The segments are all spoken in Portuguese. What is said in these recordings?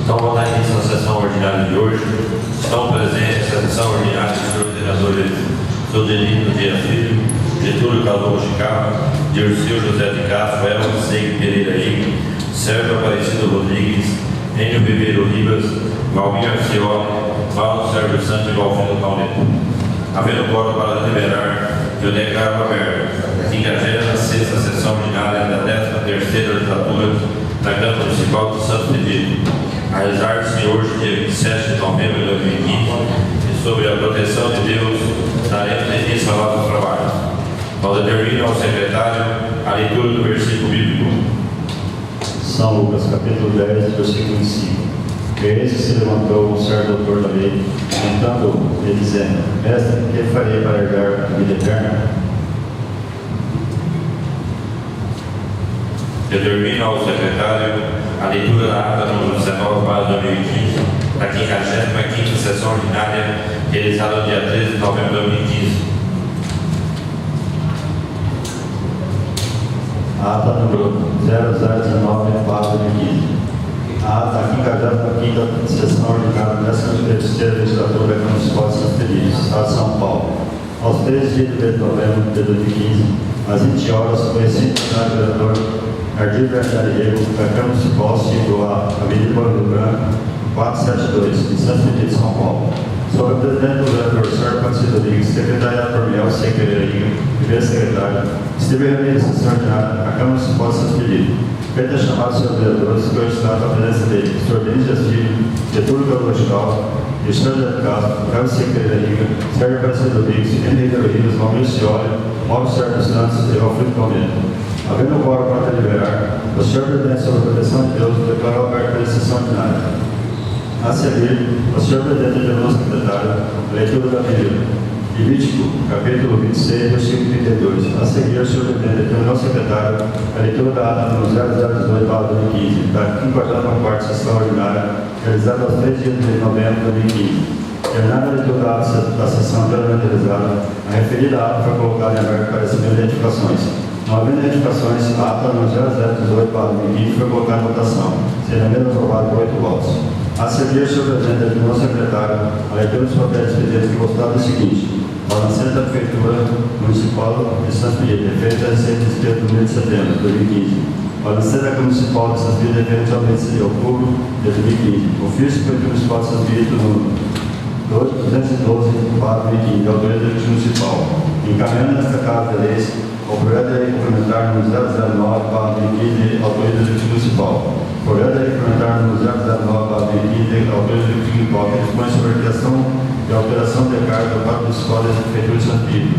Então, vou dar início à sessão ordinária de hoje. Estão presentes na sessão ordinária os senhores vereadores Sodelino Dias Filho, Getúlio Calvo Chicago, Dirceu José de Castro, Elton Segue Pereira Igor, Sérgio Aparecido Rodrigues, Enio Ribeiro Ribas, Valmir Arcioli, Paulo Sérgio Santos e Valfino Pauleto. Havendo quórum para deliberar, eu declaro aberta a 56ª sessão ordinária da 13ª legislatura da Câmara Municipal de Santo Benedito, a realizar-se hoje, dia 27 de novembro de 2015, e sobre a proteção de Deus, daremos início ao nosso trabalho. Nós determina ao secretário a leitura do versículo bíblico. São Lucas, capítulo 10, versículo 25. Eis que se levantou um certo doutor da lei, tentando e dizendo: Mestre, que farei para herdar a vida eterna? Determina ao secretário a leitura da ata número 19 para 2015, da 55ª sessão ordinária, realizada no dia 13 de novembro de 2015. Ata número 0019 para 2015. A 55ª sessão ordinária dessa 13ª legislatura da Câmara Municipal de Santo Benedito, Estado de São Paulo. Aos 13 dias de novembro de 2015, às 20 horas, o conhecido vereador Ardir Bernardo Diego, da Câmara Municipal, civil a Avenida Barulho Branco, 472, em Santo Benedito, São Paulo. Sobre o presidente do vereador Sérgio Aparecido Rodrigues, secretariado por Miel Segue Pereira Igor, primeiro secretário, esteve reunida a sessão ordinária na Câmara Municipal de Santo Benedito. Feita a chamada dos senhores vereadores, que hoje está a presença dele, o senhor Denis Dias Filho, Getúlio Calvo Chicago, o senhor José de Castro, Carlos Segue Pereira Igor, Sérgio Aparecido Rodrigues, Henrique Ribas, Valmir Arcioli, Mauro Sérgio Santos e Valfino Pauleto. Havendo quórum para deliberar, o senhor presidente sobre a proteção de Deus declarou aberta a sessão ordinária. A seguir, o senhor presidente ordenou ao secretário a leitura da Bíblia. Levítico, capítulo 26, versículo 32. A seguir, o senhor presidente ordenou ao secretário a leitura da ata número 0018 para 2015, da 54ª sessão ordinária, realizada aos 3 dias de novembro de 2015. Terminada a leitura da sessão anteriormente realizada, a referida ata foi colocada em aberto para receber identificações. Não havendo identificações, a ata número 0018 para 2015 foi colocada em votação, sendo a mesma aprovada por 8 votos. A seguir, o senhor presidente ordenou ao secretário a leitura dos papéis expedientes que constava do seguinte: balancete da Prefeitura Municipal de Santo Benedito, feita a receita de despesa do mês de setembro de 2015. Balancete da Câmara Municipal de Santo Benedito, referente ao mês de outubro de 2015. Ofício da Prefeitura Municipal de Santo Benedito, número 212 para 2015, da autoria do Executivo Municipal. Encaminhando nesta Casa de Leis, o projeto de lei complementar número 009 para 2015, autoria do Executivo Municipal. Projeto de lei complementar número 009 para 2015, autoria do Executivo Municipal, que dispõe sobre a criação e alteração de cargo do Pacto Municipal da Prefeitura de Santo Benedito.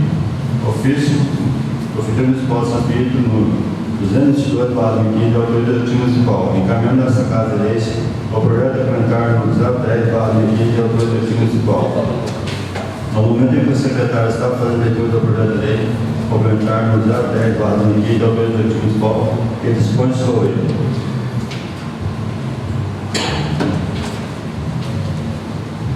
Ofício do Prefeitura Municipal de Santo Benedito, número 222 para 2015, autoria do Executivo Municipal. Encaminhando nesta Casa de Leis, o projeto de complementar número 010 para 2015, autoria do Executivo Municipal. No momento em que o secretário está fazendo leitura do projeto de lei complementar no 010 para 2015, autoria do Executivo Municipal, que dispõe sobre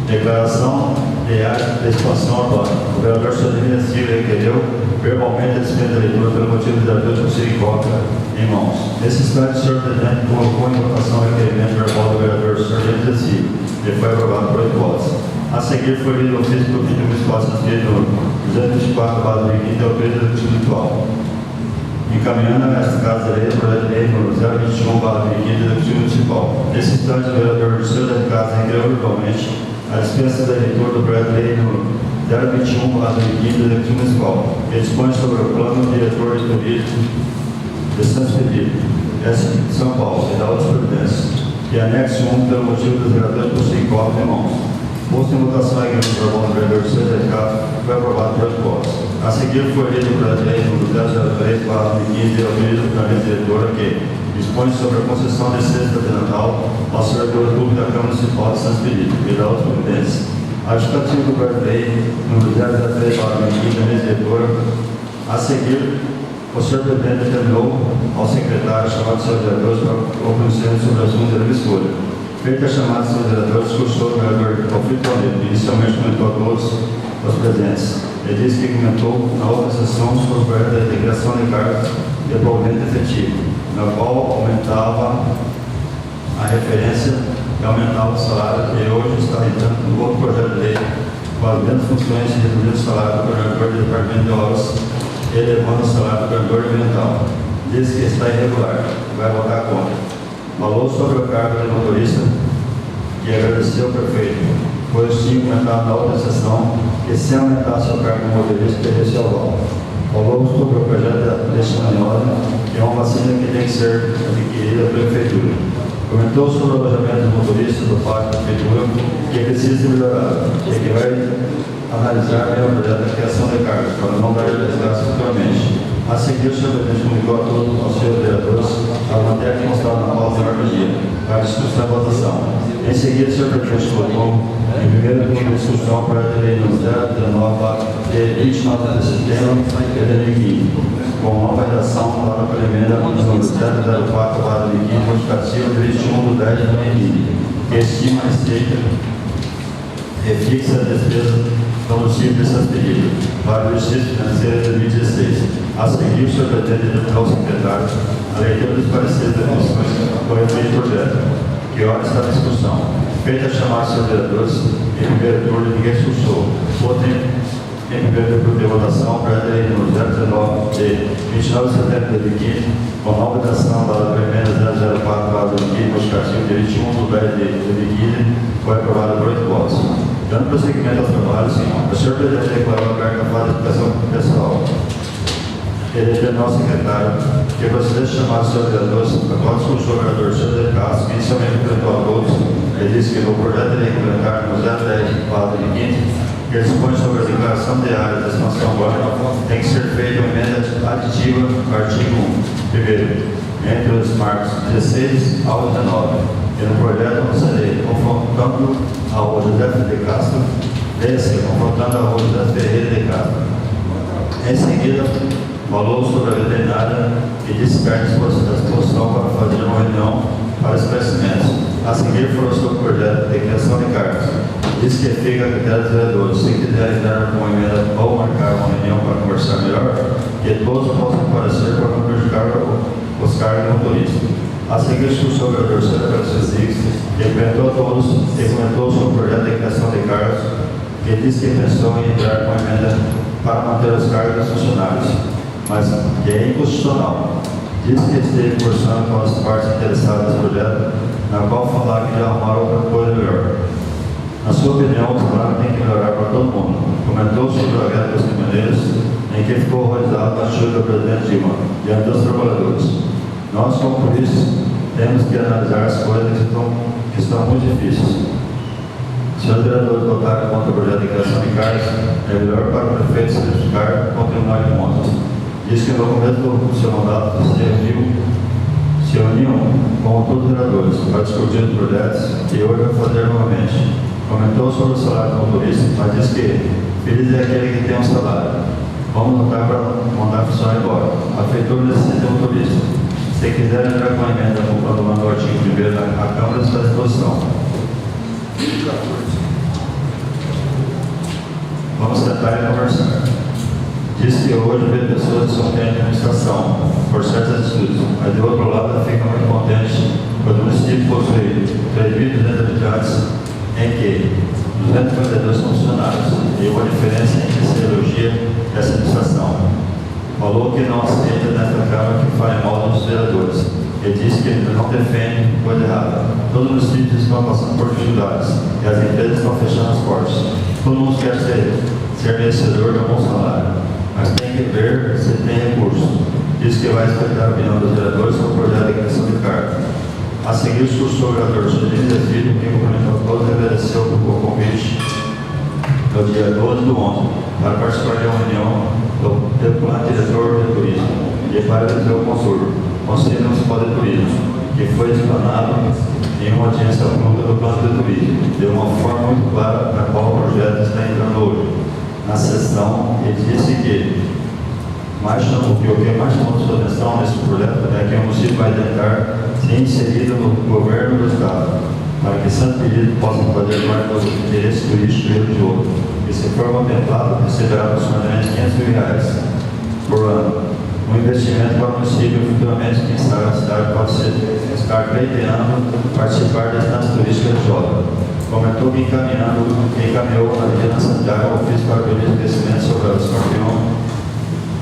declaração de área de expansão urbana. O vereador Sodelino Dias Filho requereu verbalmente a dispensa da leitura pelo motivo de haver o conselho cópia em mãos. Nesse instante, o senhor presidente colocou em votação o requerimento verbal do vereador Sodelino Dias Filho e foi aprovado por 8 votos. A seguir, foi lido o ofício do Prefeitura Municipal de Santo Benedito, número 224 para 2015, ao preço do Executivo Municipal. Encaminhando a esta Casa de Lei, o projeto de lei número 021 para 2015, do Executivo Municipal. Nesse instante, o vereador Dirceu José de Castro requereu verbalmente a dispensa da leitura do projeto de lei número 021 para 2015, do Executivo Municipal, que dispõe sobre o plano diretor de turismo de Santo Benedito, de São Paulo, e da outras providências, e anexo 1 pelo motivo dos vereadores possuem cópia em mãos. Posto em votação a igreja do vereador Dirceu José de Castro, foi aprovado por 8 votos. A seguir, foi lido o projeto de lei número 003 para 2015, ao ministro da mesa diretora, que dispõe sobre a concessão de cesta de Natal ao servidor público da Câmara Municipal de Santo Benedito e da outra providência. A justificativa do projeto de lei número 003 para 2015, da mesa diretora. A seguir, o senhor presidente determinou ao secretário chamado dos seus vereadores para o conhecimento sobre o assunto da escolha. Feita a chamada dos vereadores, discursou o vereador Valfino Pauleto, inicialmente comentou a todos os presentes. Ele disse que comentou na outra sessão sobre o projeto da integração de cargos de provimento efetivo, na qual aumentava a referência e aumentava o salário, e hoje está entrando no outro projeto de lei, com as mesmas funções e reduzindo o salário do coordenador do Departamento de Obras, elevando o salário do coordenador ambiental. Diz que está irregular, vai votar contra. Falou sobre o cargo de motorista e agradeceu ao prefeito, pois tinha comentado na outra sessão que se aumentasse o cargo de motorista, teria seu aval. Falou sobre o projeto da leishmaniose, que é uma vacina que tem que ser adquirida pela prefeitura. Comentou sobre o alojamento dos motoristas do parque da prefeitura, que precisa ser melhorado, e que vai analisar bem o projeto da criação de cargos, para não dar desgaste futuramente. A seguir, o senhor presidente comunicou a todos os seus vereadores a matéria que mostrada na pauta da ordem do dia, para a discussão e votação. Em seguida, o senhor presidente colocou em primeiro turno de discussão o projeto de lei número 019, de 29 de setembro de 2015, com nova redação para a emenda número 004, 2015, modificativa de 21 de 10 de 2015, que estima a receita e fixa a despesa combustível dessas pedidas para o exercício financeiro de 2016. A seguir, o senhor pretende dedicar ao secretário a leitura dos pareceres das comissões com efeito de projeto, que hora está em discussão. Feita a chamar seus vereadores, em primeiro turno, ninguém expulsou. Votem em primeiro turno de votação, projeto de lei número 019, de 29 de setembro de 2015, com nova redação da emenda 004, 2015, modificativo de 21 de 10 de 2015, foi aprovada por 8 votos. Dando prosseguimento aos trabalhos, o senhor presidente declarou a carta para a educação pessoal. Eleger nosso secretário, que proceder de chamar os seus vereadores, após o vereador José de Castro, que inicialmente apresentou a todos, ele disse que no projeto de lei complementar no 010, 4 de 15, que dispõe sobre a declaração de área da expansão urbana, tem que ser feita uma emenda aditiva ao artigo 1, primeiro, entre os marcos 16 ao 19, e no projeto não serei confrontando a rua José de Castro, desse confrontando a rua José Ferreira de Castro. Em seguida, falou sobre a veterinária e disse que a disposição para fazer uma reunião para esclarecimentos. A seguir, falou sobre o projeto de criação de cargos. Disse que fica a critério dos vereadores. Se quiserem dar uma emenda ou marcar uma reunião para conversar melhor, que todos possam comparecer para não prejudicar os cargos de motorista. A seguir, discussão sobre o vereador Sérgio Rodrigues, que comentou a todos e comentou sobre o projeto de criação de cargos, que disse que pensou em entrar com uma emenda para manter os cargos dos funcionários, mas que é inconstitucional. Diz que esteve conversando com as partes interessadas nesse projeto, na qual falar que já arrumaram outra coisa melhor. Na sua opinião, o salário tem que melhorar para todo mundo. Comentou sobre o greve dos caminhoneiros, em que ficou horrorizado na chuva do presidente Dilma, diante dos trabalhadores. Nós, como polícias, temos que analisar as coisas que estão muito difíceis. Se os vereadores votarem contra o projeto de criação de cargos, é melhor para o prefeito se verificar com o Tribunal de Contas. Diz que no começo do seu mandato se uniu com todos os vereadores para discutir os projetos e hoje vai fazer novamente. Comentou sobre o salário do motorista, mas diz que feliz é aquele que tem um salário. Vamos lutar para mandar a função embora. A prefeitura necessita de motorista. Se quiser entrar com a emenda no artigo 1º, a Câmara está à disposição. Vamos sentar e conversar. Diz que hoje vê pessoas que são de administração por certas atitudes, mas de outro lado fica muito contente quando o município possui 3.200 habitantes, em que 252 são funcionários, e uma diferença em que se elogia essa administração. Falou que não aceita nesta Câmara que fale mal dos vereadores. Ele disse que ele não defende coisa errada. Todos os municípios estão passando por dificuldades e as empresas estão fechando as portas. Todo mundo quer ser merecedor de um bom salário, mas tem que ver se tem recursos. Diz que vai respeitar a opinião dos vereadores sobre o projeto de criação de cargos. A seguir, o discurso do vereador José de Filho, que cumprimentou todos e agradeceu o convite no dia 12 do 11 para participar de uma reunião do plano diretor de turismo e para eleger o Conselho Municipal de Turismo, que foi explanado em uma audiência pública do plano de turismo, de uma forma muito clara na qual o projeto está entrando hoje. Na sessão, ele disse que o que mais chamou sua atenção nesse projeto é que o município vai tentar ser inserido no governo do Estado, para que Santo Pedido possa fazer parte dos interesses turísticos e religiosos. E se for contemplado, receberá aproximadamente R$500 mil por ano. investimento para o município futuramente pensar na cidade pode estar pleiteando participar da instância turística de obra. Comentou que encaminhou a vigilância sanitária ao ofício para pedir esquecimento sobre o escorpião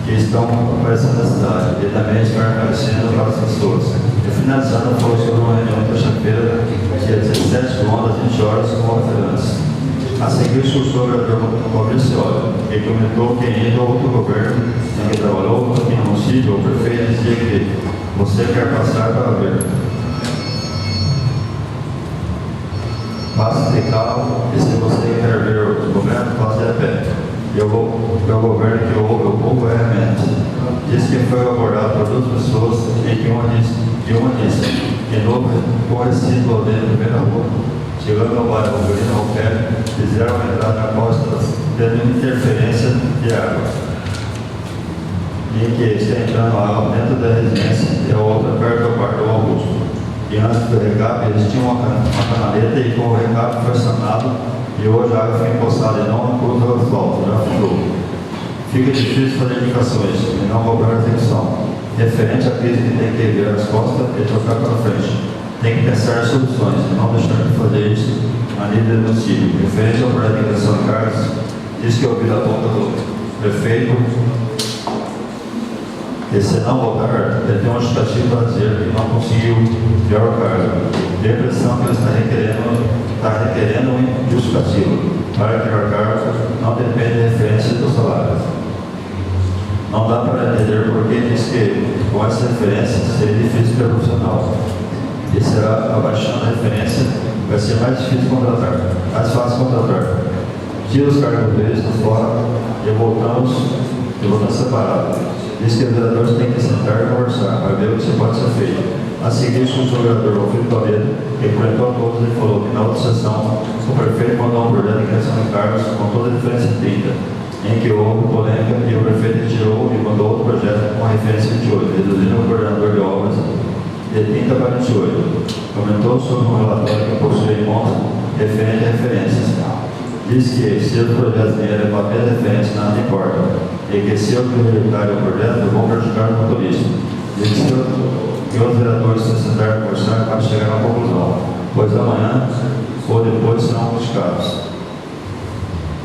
que estão aparecendo na cidade e também estar aparecendo para as pessoas. E finalizando, falou sobre uma reunião terça-feira, dia 17 às 20 horas, com referência. A seguir, o vereador Maurício Olho, que comentou que ainda outro governo em que trabalhou aqui no município, o prefeito dizia que você quer passar para ver. Passe de carro e se você quer ver o governo, passe a pé. E o governo que ouve o povo é realmente. Diz que foi abordado por duas pessoas e que uma disse que novo conhecido dentro da primeira rua, chegando ao bairro Alberino ao pé, fizeram entrar na costa tendo interferência de água. E que está entrando água dentro da residência e a outra perto do quarto do Augusto. E antes do recap, eles tinham uma canaleta e com o recap foi sanado e hoje a água foi empoçada e não cruza o asfalto, já ficou. Fica difícil fazer indicações e não cobrar a execução. Referente à crise que tem que ver as costas e trocar para frente. Tem que pensar em soluções e não deixar de fazer isso a nível do município. Referente ao projeto de São Carlos, diz que ouviu a boca do prefeito e se não voltar, ele tem uma justificativa para dizer que não conseguiu ver o cargo. Tem a impressão que ele está requerendo um justificativo para que o cargo não depende de referência do salário. Não dá para entender porque diz que com essa referência seria difícil ser profissional. E será abaixando a referência, vai ser mais difícil contratar, mais fácil contratar. Tira os cargos deles fora e voltamos separado. Diz que os vereadores têm que sentar e conversar para ver o que pode ser feito. A seguir, o vereador Alfredo Toledo, que enfrentou a todos e falou que na outra sessão o prefeito mandou um projeto de criação de cargos com toda a diferença de 30, em que houve polêmica e o prefeito tirou e mandou outro projeto com a referência 28, reduzindo o coordenador de obras de 30 para 28. Comentou sobre um relatório que possui pontos referente a referências. Diz que se os projetos vierem para apenas referência, nada importa. E que se eu prioritário o projeto, vão prejudicar o motorista. Diz que os vereadores se sentarem conversar para chegar a uma conclusão, pois amanhã ou depois serão criticados.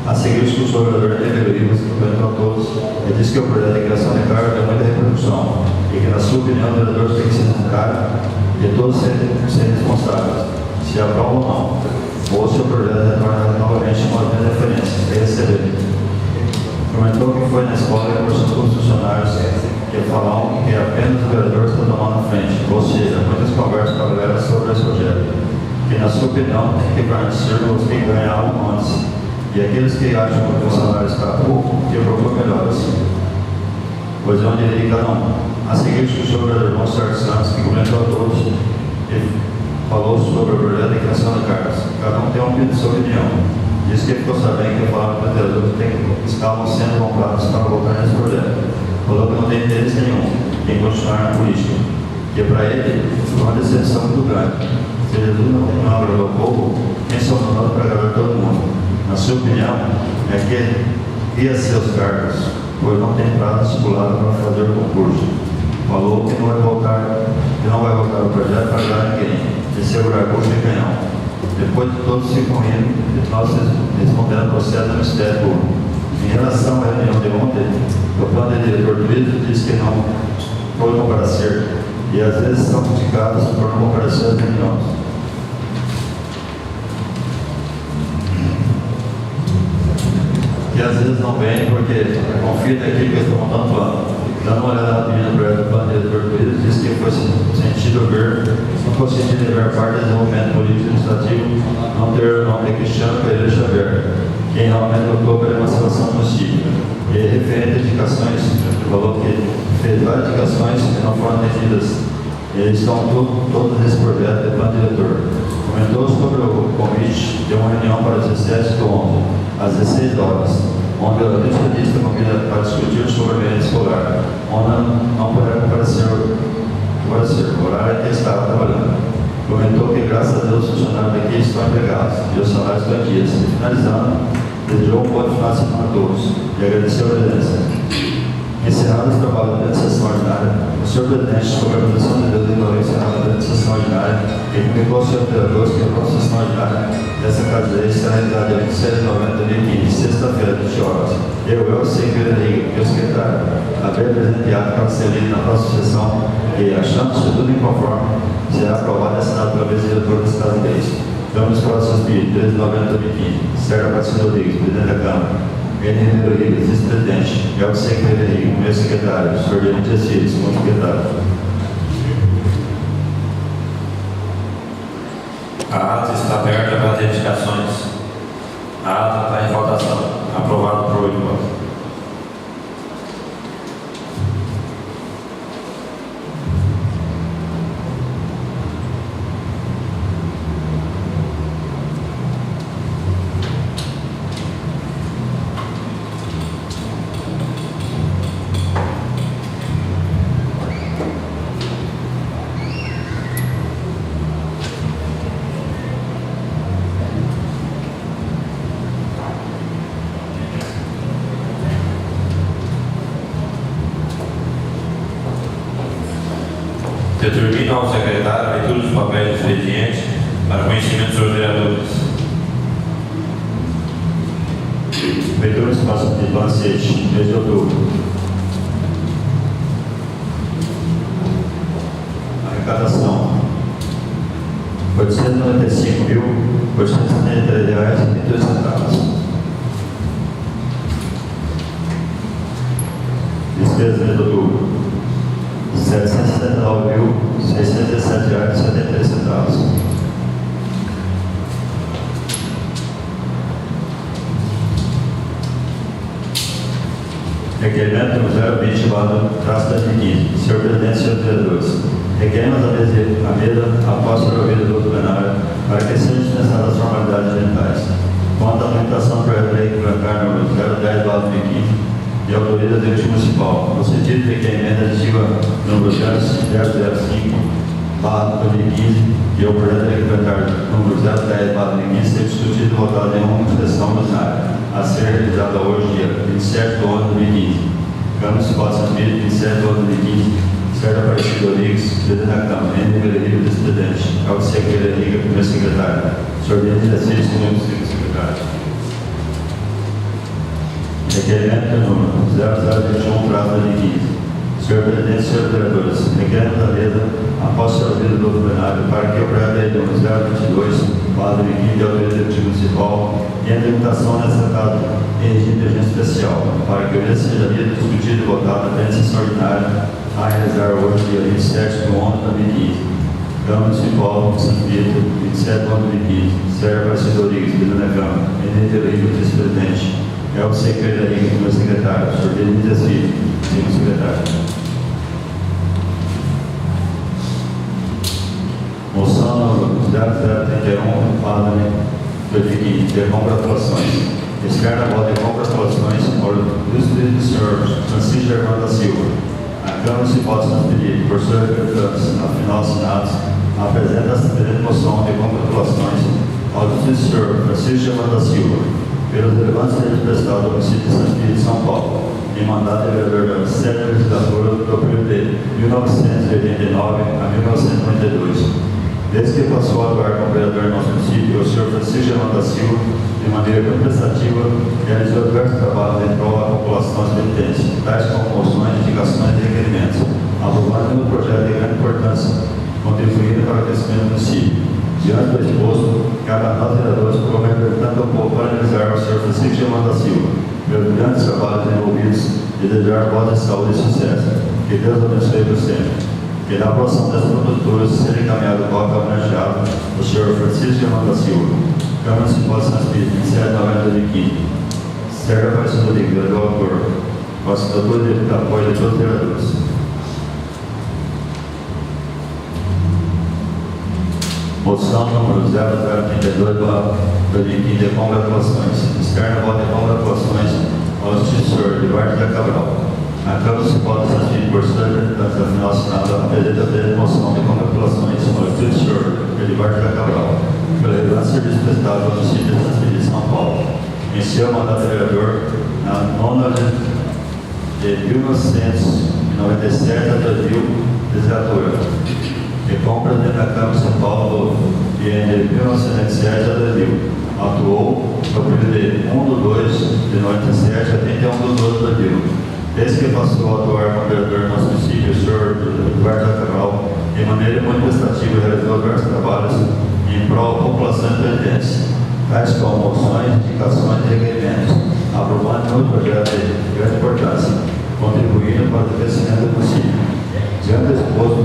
A seguir, o vereador Emílio Rivas, que comentou a todos, ele disse que o projeto de criação de cargo tem muita repercussão e que, na sua opinião, os vereadores têm que se sentar e todos serem responsáveis, se aprovam ou não, ou se o projeto retorna novamente uma referência, sem receber. Comentou que foi na escola e conversou com os funcionários que falaram que apenas o vereador está tomando a frente, ou seja, muitas conversas paralelas sobre esse projeto, que, na sua opinião, tem que garantir os que ganhavam antes. E aqueles que acham que o funcionário está pouco, que procurem melhores. Pois é onde ele cada um. A seguir, o vereador Monsenhor Santos, que comentou a todos, e falou sobre o projeto de criação de cargos. Cada um tem uma sua opinião. Diz que ficou sabendo que falaram para o vereador que estavam sendo comprados para voltar nesse projeto. Falou que não tem interesse nenhum em continuar na política. Que para ele foi uma decepção muito grande. Se Jesus não agradou o povo, quem são nós para agradar todo mundo? Na sua opinião, é que ia ser os cargos, pois não tem prazo estipulado para fazer o concurso. Falou que não vai voltar o projeto para ajudar ninguém, de segurar bucho e canhão. Depois de todos se correndo, nós respondendo ao processo do Ministério Público. Em relação à reunião de ontem, o plano de diretor do livro diz que não foi comparecer, e às vezes são criticados por não comparecer às reuniões. Que às vezes não vem porque confia naquilo que eles estão montando plano. Dando uma olhada rapidinho no projeto do plano de diretor diz que foi sentido ver, não foi sentido ver parte do desenvolvimento político e administrativo não ter o nome de Cristiano Pereira Xavier, quem realmente lutou pela emancipação do município. E referente a indicações, falou que fez várias indicações que não foram atendidas. Eles estão todos nesse projeto de plano diretor. Comentou sobre o convite de uma reunião para 17 de 11, às 16 horas, onde a lista convida para discutir sobre a merenda escolar, onde não poderá comparecer o horário que estava trabalhando. Comentou que, graças a Deus, os funcionários daqui estão empregados e os salários estão aqui. E finalizando, desejou um bom final de semana a todos e agradeceu a presença. Encerrado os trabalhos da sessão ordinária, Senhor presidente, sobre a posição de Deus em relacionada à sessão ordinária, e comunicou ao senhor vereador que a próxima sessão ordinária dessa casa de lei será realizada dia 27 de novembro de 2015, sexta-feira, 20 horas. Eu, Secretário Henrique, meu secretário, haver presenteado para ser lido na próxima sessão e, achando-se tudo inconforme, será aprovado e assinado pela vice-diretora dessa casa de leis. Vamos para o suspiro, 13 de novembro de 2015. Sérgio Aparecido Rodrigues, presidente da Câmara. N. Ribeiro Ribas, vice-presidente. Eu, Secretário Henrique, meu secretário. Senhor Denis Tecido, segundo secretário. A ata está aberta para as edificações. A ata está em votação. Aprovado por 8 votos. Determina ao secretário a leitura dos papéis do expediente para conhecimento dos senhores vereadores. Leitura do espaço de Balancete, mês de outubro. Arrecadação: R$ 895.873,22. Despesa mês de outubro: R$ 779.617,73. Requerimento no 020/2015. Senhor presidente, senhores vereadores, requeremos a mesa, após ser ouvida do plenário, para que sejam dispensadas as formalidades ambientais. Quanto à tramitação do projeto de lei complementar número 010/2015, de autoria do Executivo Municipal, no sentido de que a emenda aditiva número 005/2015 e o projeto de lei complementar número 010/2015 seja discutido e votado em uma sessão ordinária, a ser realizada hoje, dia 27 de 11 de 2015. Câmara Municipal de São Espírito, 27 de 11 de 2015, Sérgio Aparecido Rodrigues, presidente da Câmara, N. Ribeiro Ribas, vice-presidente, Carlos Secretário Henrique, primeiro secretário, Senhor Denis Tecido, segundo secretário. Requerimento número 0021/2015. Senhor presidente, senhores vereadores, requeremos a mesa, após ser ouvido do plenário, para que o projeto de lei número 022/2015 de autoria do Executivo Municipal e a tramitação nessa casa em regime de urgência especial, para que o mesmo seja lido, discutido e votado até a sessão ordinária a realizar hoje, dia 27 de 11 de 2015. Câmara Municipal de São Espírito, 27 de 11 de 2015. Sérgio Aparecido Rodrigues, presidente da Câmara. N. Ribeiro Ribas, vice-presidente. É o secretário Henrique, meu secretário. Senhor Denis Tecido, segundo secretário. Moção número 0031/2015, de congratulações. Externa voto de congratulações ao ilustre senhor Francisco Germano da Silva. A Câmara Municipal de São Felipe, por seus representantes, afinal assinados, apresenta esta presente moção de congratulações ao ilustre senhor Francisco Germano da Silva, pelos relevantes serviços prestados ao município de São Espírito de São Paulo, em mandato de vereador da 7ª legislatura do período de 1989 a 1992. Desde que passou a atuar como vereador em nosso município, o senhor Francisco Germano da Silva, de maneira muito prestativa, realizou diversos trabalhos em prol da população espetense, tais como moções, indicações e requerimentos, aprovando um projeto de grande importância, contribuindo para o crescimento do município. Diante do exposto, cabe a nós vereadores, como representante do povo, parabenizar o senhor Francisco Germano da Silva pelos grandes trabalhos envolvidos e desejar votos de saúde e sucesso. Que Deus abençoe por sempre. Que na aprovação das produtoras seja encaminhado o voto homenageado do senhor Francisco Germano da Silva. Câmara Municipal de São Espírito, 27 de novembro de 2015. Sérgio Aparecido Rodrigues, vereador autor. Com a assinatura de apoio de todos os vereadores. Moção número 0032/2015 de congratulações. Externa voto de congratulações ao senhor Eduardo da Cabral. A Câmara Municipal de São Espírito, por seus representantes, afinal assinada, apresenta a presente moção de congratulações ao senhor Eduardo da Cabral, pelo relevante serviço prestado ao município de São Espírito de São Paulo, em seu mandato de vereador na 9ª de 1989 97 a 2000, legislatura. E como presidente da Câmara de São Paulo, de 1997 a 2000. Atuou no período de 1 de 2 de 97 a 31 de 12 de 2000. Desde que passou a atuar como vereador do nosso município, o senhor Eduardo Cabral, de maneira muito prestativa, realizou diversos trabalhos em prol da população de Presidência, tais como moções, indicações e requerimentos, aprovando outro projeto de grande importância, contribuindo para o crescimento do município. Diante desse posto,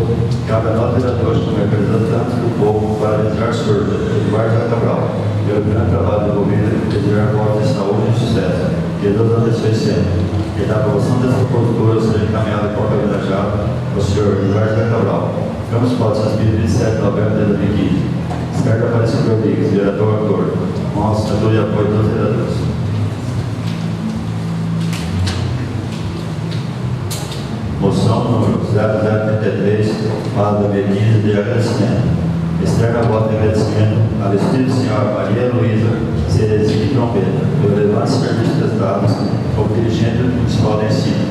cabe a nós vereadores como representantes do povo para desejar ao senhor Eduardo Cabral, pelo grande trabalho desenvolvido, desejar votos de saúde e sucesso, que Deus abençoe sempre. E da aprovação dessa postura seja encaminhada com a homenagem ao senhor Eduardo Cabral. Campos Paulo, 27 de novembro de 2015. Ricardo Aparecido Rodrigues, vereador autor, com assinatura e apoio dos vereadores. Moção número 0033, para 2015, de agradecimento. Externa voto de agradecimento à Espírito Senhora Maria Luísa Cerezinha Trombeta, pelo relevante serviço prestado como dirigente municipal de ensino.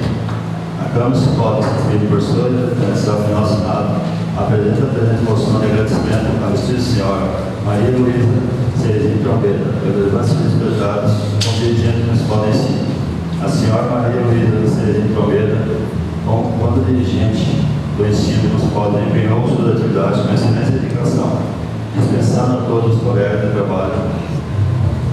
A Câmara Municipal de Espírito, por sua representação final Senado, apresenta a presente moção de agradecimento à Espírito Senhora Maria Luísa Cerezinha Trombeta, pelo relevante serviço prestado como dirigente municipal de ensino. A senhora Maria Luísa Cerezinha Trombeta, quando dirigente do ensino municipal, desempenhou suas atividades com excelência e dedicação, dispensando a todos os colegas de trabalho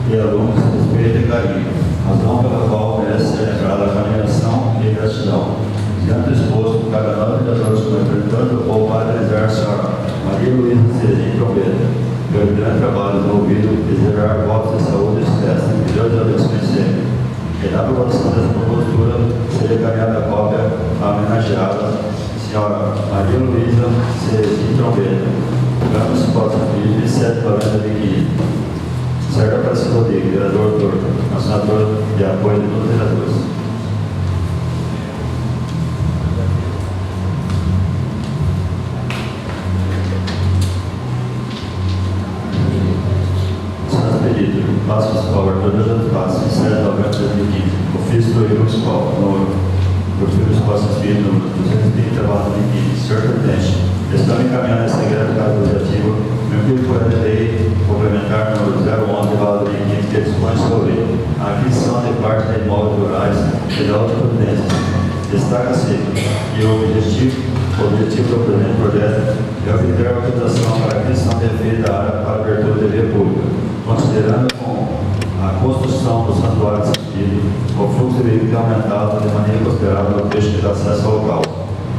e alunos respeito e carinho, razão pela qual merece ser lembrada com admiração e gratidão. Diante do exposto, cabe a nós vereadores como representante do povo para realizar a senhora Maria Luísa Cerezinha Trombeta, pelo grande trabalho desenvolvido, desejar votos de saúde e sucesso, que Deus abençoe sempre. E da aprovação dessa propositura, seja encaminhada a cópia à homenageada senhora Maria Luísa Cerezinha Trombeta, Câmara Municipal de São Paulo, 27 de novembro de 2015. Sérgio Aparecido Rodrigues, vereador autor, assinador de apoio de todos os vereadores. Passo Municipal, Arthur dos Passos, 27 de novembro de 2015. Ofício do Rio Municipal, do Rio Municipal Espírito, número 230, 2015. Senhor Presidente, estamos encaminhando essa grande casa legislativa, meu pedido por lei complementar número 011, 2015, que dispõe sobre a aquisição de parte de imóveis rurais e da outra providência. Destaca-se que o objetivo do presente projeto é obter a autorização para a aquisição devida à área para abertura de via pública, considerando com a construção do santuário de sentido, o fluxo de veículos tem aumentado de maneira considerável no trecho de acesso ao local.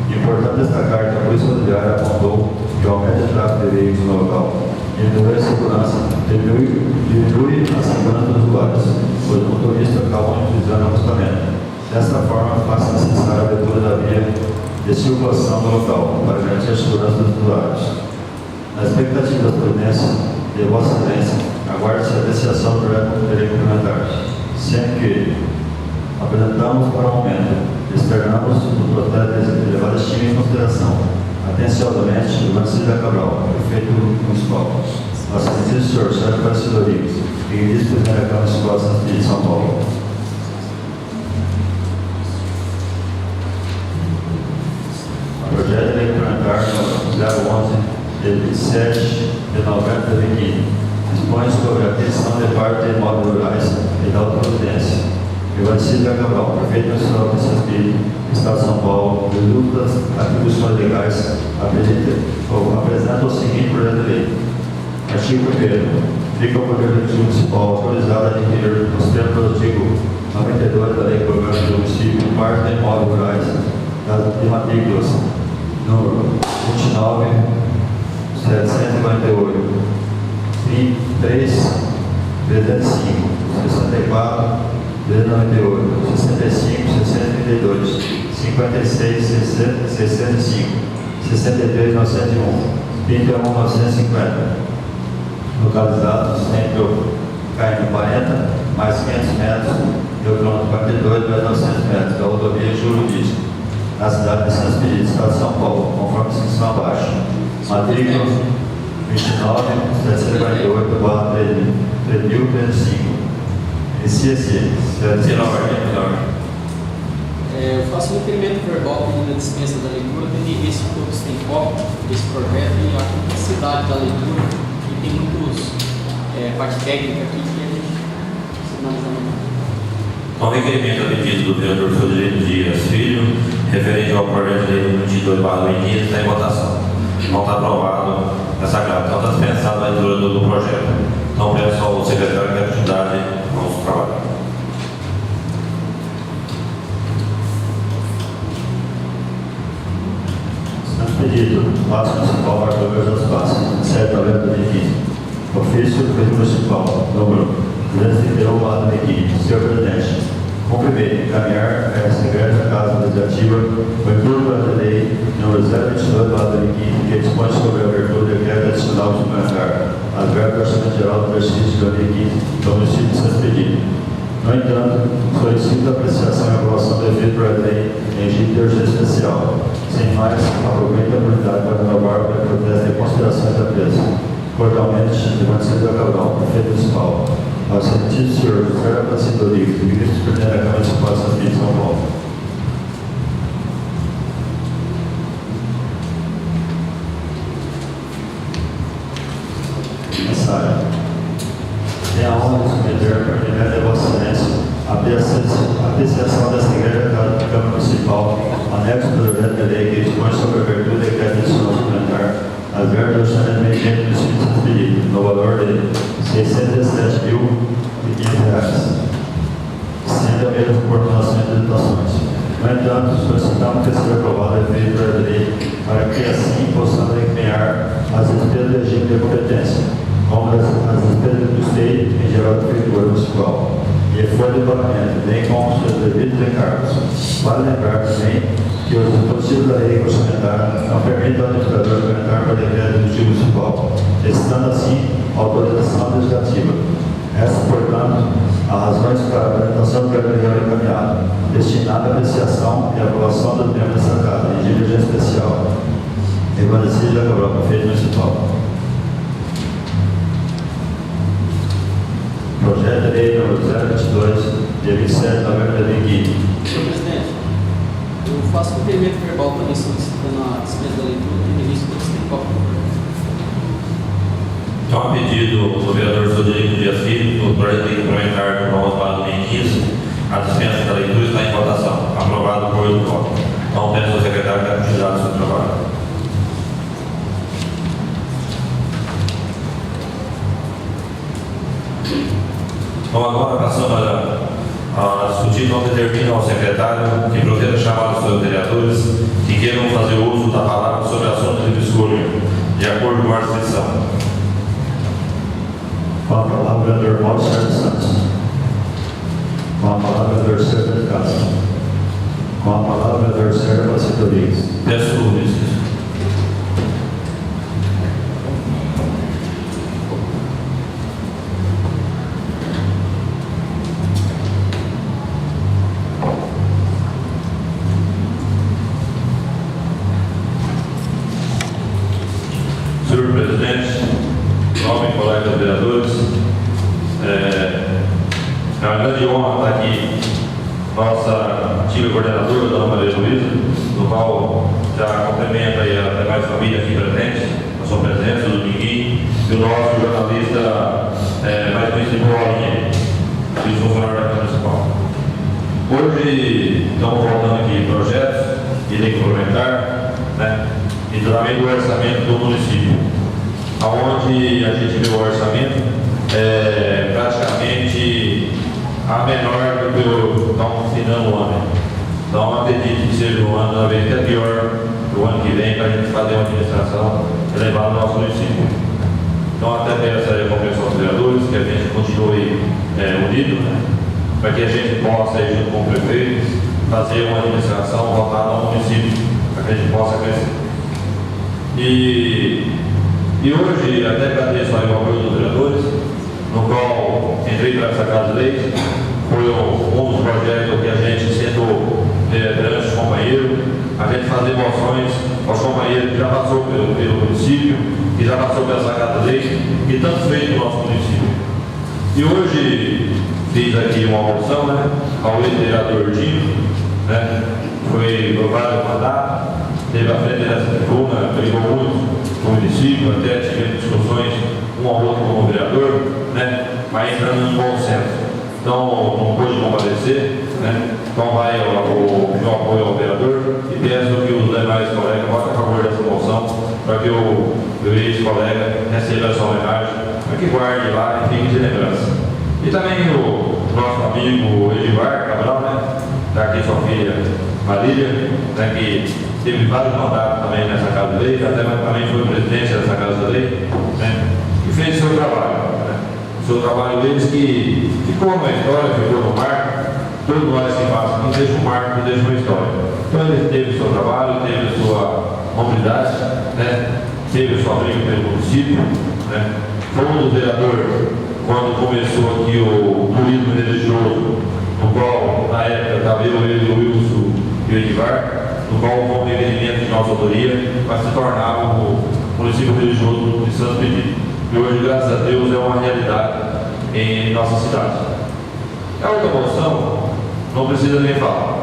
Importante destacar que a Polícia Rodoviária apontou que o aumento de tráfego de veículos no local diminui a segurança dos usuários, pois o motorista acaba utilizando o acostamento. Desta forma, faz necessária a abertura da via de circulação do local para garantir a segurança dos usuários. Na expectativa da providência de Vossa Excelência, aguarde-se a apreciação do projeto de lei complementar, sendo que apresentamos para o momento, externamos o projeto de elevada estima e consideração. Atenciosamente, Ivan Silva Cabral, prefeito municipal. Nossa Excelência, senhor Sérgio Aparecido Rodrigues, ministro da Câmara Municipal de São Paulo. Projeto de lei complementar 011, de 27 de novembro de 2015, dispõe sobre a aquisição de parte de imóveis rurais e da outra providência. Ivan Silva Cabral, prefeito municipal de São Espírito, Estado de São Paulo, de dúvidas atribuições legais, apresenta o seguinte projeto de lei. Artigo 1º. Fica o Poder Executivo Municipal autorizado a adquirir, nos termos do artigo 92 da Lei Orgânica do Município, parte de imóveis rurais de matrículas número 29, 748, 3, 305, 64, 398, 65, 632, 56, 605, 63, 901, 21, 950. Localizados entre o KM 40, mais 500 metros, e o quilômetro 42, mais 900 metros, da rodovia Júlio Dício, na cidade de São Espírito, Estado de São Paulo, conforme a inscrição abaixo. Matrícula 29, 748, 3005. Inicia-se. Pela ordem. Eu faço um requerimento verbal pedindo a dispensa da leitura, tendo em vista que todos têm cópia desse projeto e a complexidade da leitura, e tem muitos parte técnica aqui que a gente precisa analisar melhor. O requerimento a pedido do vereador Frederico Dias Filho, referente ao projeto de lei número 22/2015, está em votação. Não está aprovado essa carta. Então está dispensada a leitura do projeto. Então peço ao secretário da atividade nosso trabalho. Pedido, Passo Municipal Arthur das Passos, 7 de abril de 2015. Ofício do Presidente Municipal, número 231/2015. Senhor Presidente, cumprimento encaminhar a Secretaria da Casa Legislativa o estudo da lei número 022/2015, que dispõe sobre a abertura do decreto adicional suplementar às verbas do Orçamento Geral do exercício de 2015 do município de Santo Expedito. No entanto, solicito a apreciação e aprovação do efeito da lei em regime de urgência especial. Sem mais, aproveito a oportunidade para renovar o protesto e considerações da presa. Cordialmente, de Marcelo Cabral, prefeito municipal. Ao excelentíssimo senhor José Aparecido Rodrigues, ministro-presidente da Câmara Municipal de São Luís, São Paulo. Mensário. Tenho a honra de submeter a pertinente de Vossa Excelência a apreciação desta igreja da Câmara Municipal, anexo do projeto de lei que dispõe sobre a abertura do decreto adicional suplementar às verbas do orçamento emergente do município de Santo Expedito, no valor de R$ 617.500, sendo a mesma por donações e dotações. No entanto, solicitamos que seja aprovado o efeito da lei para que assim possamos empenhar as despesas do regime de competência, como as despesas do Estado em geral da Prefeitura Municipal e folha de pagamento, bem como os seus devidos encargos. Vale lembrar também que os dispositivos da lei orçamentária não permitem ao administrador implementar por decreto do Executivo Municipal, estando assim a autorização legislativa. Essas, portanto, as razões para a apresentação do projeto de lei encaminhado, destinada à apreciação e aprovação dos membros dessa Casa, em regime de urgência especial. Evandecir Jacobral, prefeito municipal. Projeto de lei número 022, dia 27 de novembro de 2015. Senhor Presidente, eu faço um requerimento verbal também solicitando a dispensa da leitura, tendo em vista que todos têm cópia do projeto. Então, a pedido do vereador Frederico Dias Filho, o projeto de lei complementar do novo para 2015, a dispensa da leitura está em votação, aprovado por 8 votos. Então, peço ao secretário da atividade do seu trabalho. Então, agora passando a discutir, não determina ao secretário que proceda a chamar os seus vereadores que queiram fazer uso da palavra sobre assuntos de escolha, de acordo com a inscrição. Com a palavra, o vereador Mauro Sérgio Santos. Com a palavra, o vereador Sérgio Castro. Com a palavra, o vereador Sérgio Aparecido Rodrigues. Peço isso. Senhor Presidente, nobres colegas vereadores, é uma grande honra estar aqui nossa antiga coordenadora, Dona Maria Luísa, no qual já cumprimenta aí a demais família aqui presente, a sua presença, o Dominguinho, e o nosso jornalista mais conhecido por Aulinha, e os funcionários da Câmara Municipal. Hoje estamos voltando aqui projetos de lei complementar, né? E também do orçamento do município, onde a gente viu o orçamento praticamente a menor do que estamos finando o ano. Então, acredito que seja um ano talvez até pior do ano que vem para a gente fazer uma administração elevada no nosso município. Então, até peço a compreensão dos vereadores que a gente continue unido, né, para que a gente possa, junto com o prefeito, fazer uma administração voltada ao município, para que a gente possa crescer. E hoje, até agradeço aí o apoio dos vereadores, no qual entrei para essa Casa de Leis, foi um dos projetos que a gente, sendo perante os companheiros, a gente fazer moções aos companheiros que já passou pelo município, que já passou pela essa Casa de Leis, que tanto fez no nosso município. E hoje fiz aqui uma moção, né, ao ex-vereador Dinho, né? Foi aprovado o mandato, teve a frente dessa tribuna, brigou muito com o município, até tivemos discussões um ao outro como vereador, né? Mas entrando no bom senso. Então, não pôde comparecer, né? Então vai o meu apoio ao vereador e peço que os demais colegas votem a favor dessa moção para que o meu ex-colega receba essa homenagem, para que guarde lá e fique de lembrança. E também o nosso amigo Edivar Cabral, né? Está aqui sua filha Marília, né? Que teve vários mandatos também nessa Casa de Lei, até também foi presidente dessa Casa de Lei, né? E fez o seu trabalho, né? O seu trabalho deles que ficou na história, ficou no marco. Todos nós que passam aqui deixam um marco, deixam uma história. Então ele teve o seu trabalho, teve a sua hombridade, né? Teve o seu abrigo pelo município, né? Fomos do vereador quando começou aqui o turismo religioso, no qual na época estava eu, ele, o Wilson e o Edivar, no qual houve um empreendimento de nossa autoria para se tornar o município religioso de Santo Benedito. E hoje, graças a Deus, é uma realidade em nossa cidade. A outra moção não precisa nem falar.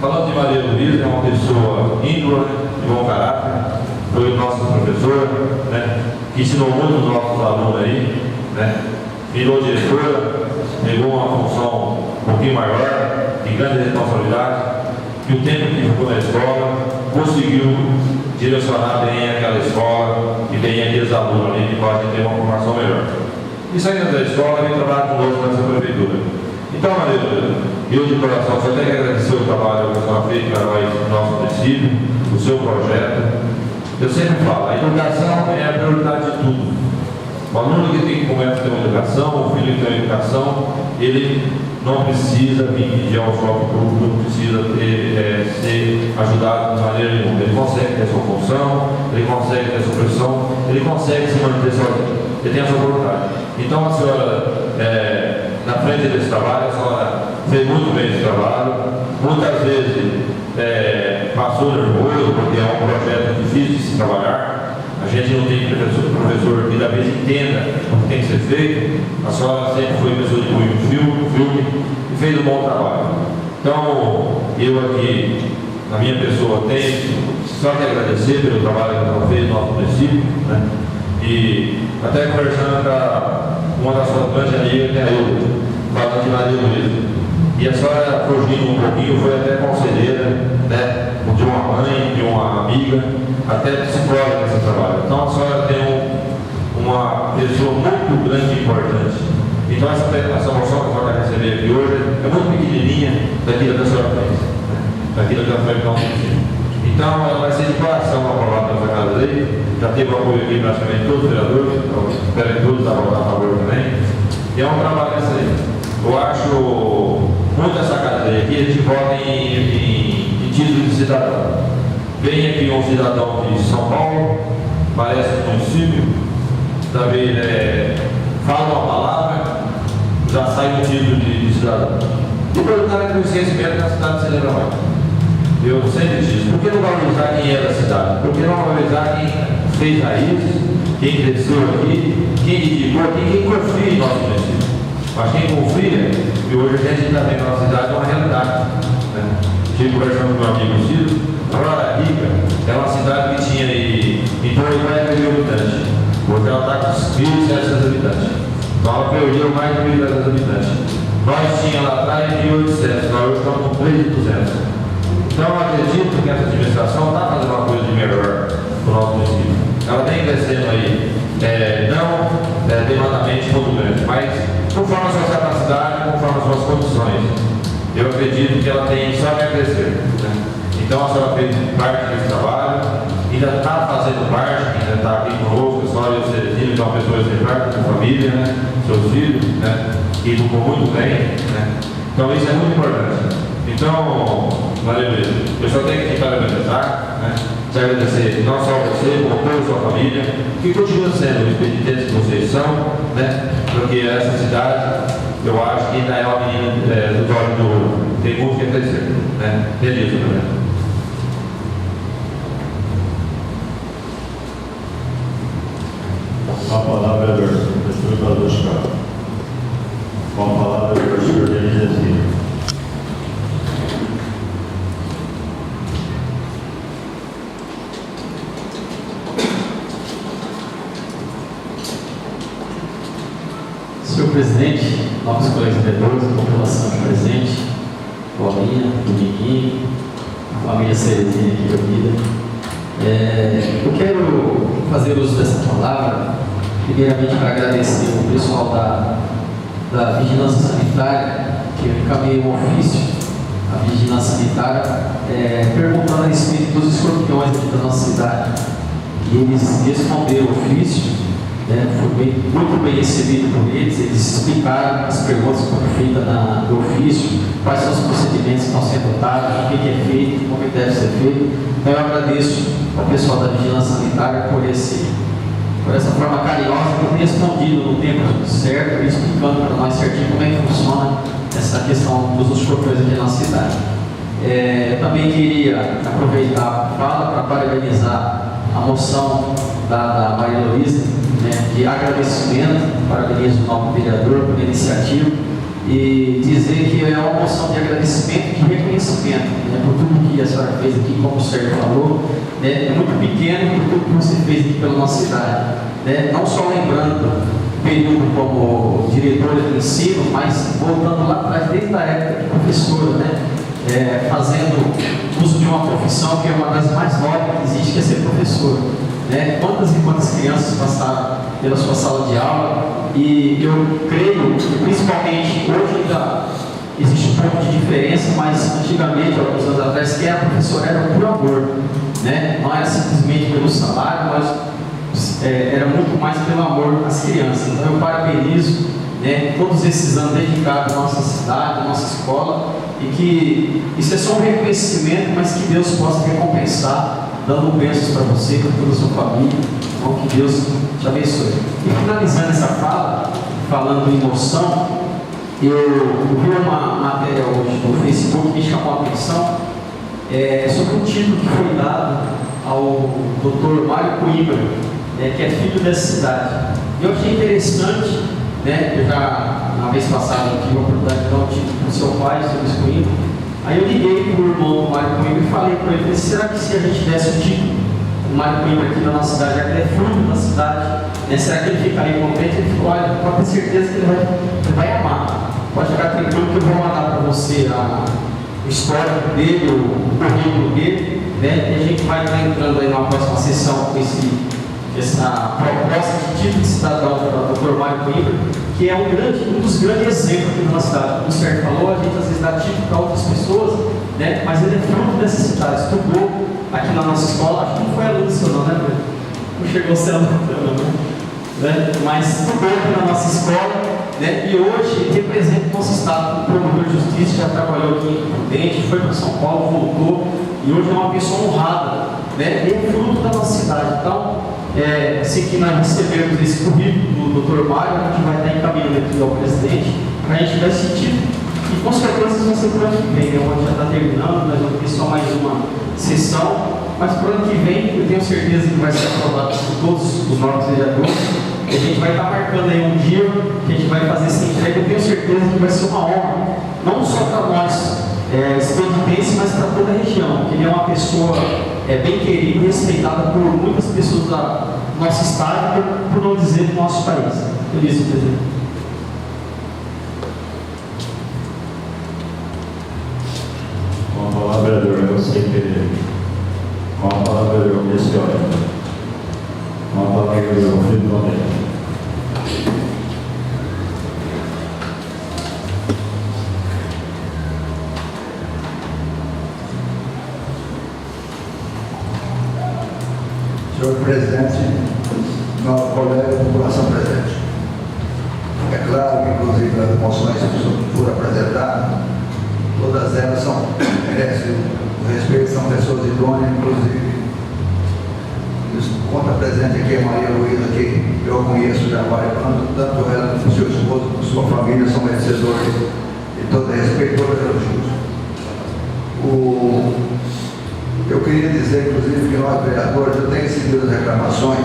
Falando de Maria Luísa, é uma pessoa ímpar, de bom caráter, foi o nosso professor, né, que ensinou muito os nossos alunos aí, né, virou diretora, pegou uma função um pouquinho maior, de grande responsabilidade, e o tempo que ficou na escola, conseguiu direcionar bem aquela escola e bem aqueles alunos ali que podem ter uma formação melhor. E saindo da escola, vem trabalhar conosco nessa prefeitura. Então, Maria, eu de coração só tenho que agradecer o trabalho que a senhora fez para o nosso município, o seu projeto. Eu sempre falo, a educação é a prioridade de tudo. O aluno que tem começa a ter uma educação, o filho que tem uma educação, ele não precisa vir pedir ao shopping público, não precisa ser ajudado de maneira nenhuma. Ele consegue ter sua função, ele consegue ter sua profissão, ele consegue se manter sozinho. Ele tem essa oportunidade. Então, a senhora, na frente desse trabalho, a senhora fez muito bem esse trabalho. Muitas vezes passou nervoso, porque é um projeto difícil de se trabalhar. A gente não tem professor que da vez entenda o que tem que ser feito. A senhora sempre foi pessoa de punho firme e fez um bom trabalho. Então, eu aqui, na minha pessoa, tenho só que agradecer pelo trabalho que ela fez no nosso município, né? E até conversando com uma das suas grandes amigas, que é eu, falando de Maria Luísa. E a senhora, fugindo um pouquinho, foi até conselheira, né? De uma mãe, de uma amiga, até psicóloga nesse trabalho. Então a senhora tem uma pessoa muito grande e importante. Então essa moção que a senhora vai receber aqui hoje é muito pequenininha daquilo que a senhora fez, né? Daquilo que a senhora fez. Então ela vai ser de coração aprovada pela Casa de Lei. Já teve o apoio aqui praticamente todos os vereadores, então espero que todos votar a favor também. E é um trabalho desse aí. Eu acho muito essa Casa de Lei aqui, a gente vota em título de cidadão. Vem aqui um cidadão de São Paulo, parece um município, também fala uma palavra, já sai um título de cidadão. E depois o cara tem esquecimento da cidade se lembra mais. Eu sempre disse, por que não valorizar quem é da cidade? Por que não valorizar quem fez raízes, quem cresceu aqui, quem dedicou aqui, quem confia em nosso município? Mas quem confia, e hoje a gente está vendo na nossa cidade uma realidade, né? Estive conversando com meu amigo Ciro, Agora, Rica é uma cidade que tinha em torno de 40 mil habitantes. Hoje ela está com 1.700 habitantes. Então ela perdeu mais de 1.300 habitantes. Nós tínhamos lá atrás 1.800, nós hoje estamos com 3.200. Então eu acredito que essa administração está fazendo uma coisa de melhor para o nosso município. Ela vem crescendo aí, não demadamente muito grande, mas conforme a sua capacidade, conforme as suas condições. Eu acredito que ela tem só a crescer, né? Então a senhora fez parte desse trabalho, ainda está fazendo parte, ainda está aqui conosco, a senhora e o Cerezinho, que é uma pessoa exemplar com a família, né? Seus filhos, né? Que educou muito bem, né? Então isso é muito importante. Então, Maria Luísa, eu só tenho que te parabenizar, né? Te agradecer não só você, como toda a sua família, que continua sendo os expedientes que vocês são, né? Porque essa cidade, eu acho que ainda é uma menina dos olhos do ouro. Tem muito que crescer, né? Feliz, né? A palavra é do vereador Chicago. Com a palavra é do senhor Denis. presidente, nossos colegas vereadores, a população presente, Paulinha, Dominguinho, a família Cerezinha aqui reunida. Eu quero fazer uso dessa palavra, primeiramente para agradecer o pessoal da Vigilância Sanitária, que eu encaminhei um ofício à Vigilância Sanitária, perguntando a respeito dos escorpiões aqui da nossa cidade. E eles responderam o ofício. Foi muito bem recebido por eles. Eles explicaram as perguntas que foram feitas no ofício, quais são os procedimentos que estão sendo adotados, o que é feito, como deve ser feito. Então eu agradeço ao pessoal da Vigilância Sanitária por essa forma carinhosa de ter respondido no tempo certo e explicando para nós certinho como é que funciona essa questão dos escorpiões aqui na nossa cidade. Eu também queria aproveitar a fala para parabenizar a moção da Maria Luísa, de agradecimento, parabenizo o novo vereador pela iniciativa e dizer que é uma moção de agradecimento e de reconhecimento por tudo que a senhora fez aqui, como o Sérgio falou, é muito pequeno por tudo que você fez aqui pela nossa cidade. Não só lembrando o período como diretora de ensino, mas voltando lá atrás, desde a época de professora, fazendo uso de uma profissão que é uma das mais nobres que existe, que é ser professor. Quantas e quantas crianças passaram pela sua sala de aula, e eu creio que principalmente hoje ainda existe um pouco de diferença, mas antigamente, alguns anos atrás, quem era professor era por amor, não era simplesmente pelo salário, mas era muito mais pelo amor às crianças. Então eu parabenizo todos esses anos dedicados à nossa cidade, à nossa escola, e que isso é só um reconhecimento, mas que Deus possa recompensar, dando bênçãos para você, para toda a sua família. Então, que Deus te abençoe. E finalizando essa fala, falando em moção, eu vi uma matéria hoje no Facebook que me chamou a atenção sobre um título que foi dado ao Dr. Mário Coimbra, que é filho dessa cidade. Eu achei interessante, eu já na vez passada eu tive a oportunidade de dar um título para o seu pai, o seu Luiz Coimbra. Aí eu liguei para o irmão do Mário Coimbra e falei para ele: será que se a gente desse o título do Mário Coimbra aqui na nossa cidade, já que ele é fruto da cidade, será que ele ficaria contente? Ele falou: olha, pode ter certeza que ele vai amar. Pode ficar tranquilo que eu vou mandar para você o histórico dele, o currículo dele, e a gente vai estar entrando aí na próxima sessão com essa proposta de título de cidadão para o Dr. Mário Coimbra, que é um dos grandes exemplos aqui na nossa cidade. Como o Sérgio falou, a gente às vezes dá título para outras pessoas, mas ele é fruto dessa cidade. Estudou aqui na nossa escola, acho que não foi aluno seu não, Pedro? Não chegou a ser aluno, mas estudou aqui na nossa escola, e hoje representa o nosso estado como promotor de justiça, já trabalhou aqui em Prudente, foi para São Paulo, voltou, e hoje é uma pessoa honrada, e é fruto da nossa cidade. Então, assim que nós recebemos esse currículo do Dr. Mário, a gente vai estar encaminhando aqui ao presidente para a gente dar esse título, e com certeza vai ser para o ano que vem, o ano já está terminando, nós vamos ter só mais uma sessão, mas para o ano que vem eu tenho certeza que vai ser aprovado por todos os novos vereadores, e a gente vai estar marcando aí um dia que a gente vai fazer essa entrega. Eu tenho certeza que vai ser uma honra, não só para nós, expedientes, mas para toda a região, porque ele é uma pessoa bem querida e respeitada por muitas pessoas do nosso estado, por não dizer do nosso país. Feliz, presidente. Com a palavra, vereador José Pereira. Com a palavra, vereador Messioli. Com a palavra, vereador Felipe Romero. Senhor presidente, nosso colega e população presente. É claro que, inclusive, as moções que foram apresentadas, todas elas merecem o respeito, são pessoas idôneas, inclusive. Conta presente aqui a Maria Luísa, que eu conheço já há vários anos, tanto ela como seu esposo, como sua família, são merecedores de todo respeito e todo elogio. Eu queria dizer, inclusive, que nós, vereadores, eu tenho recebido reclamações,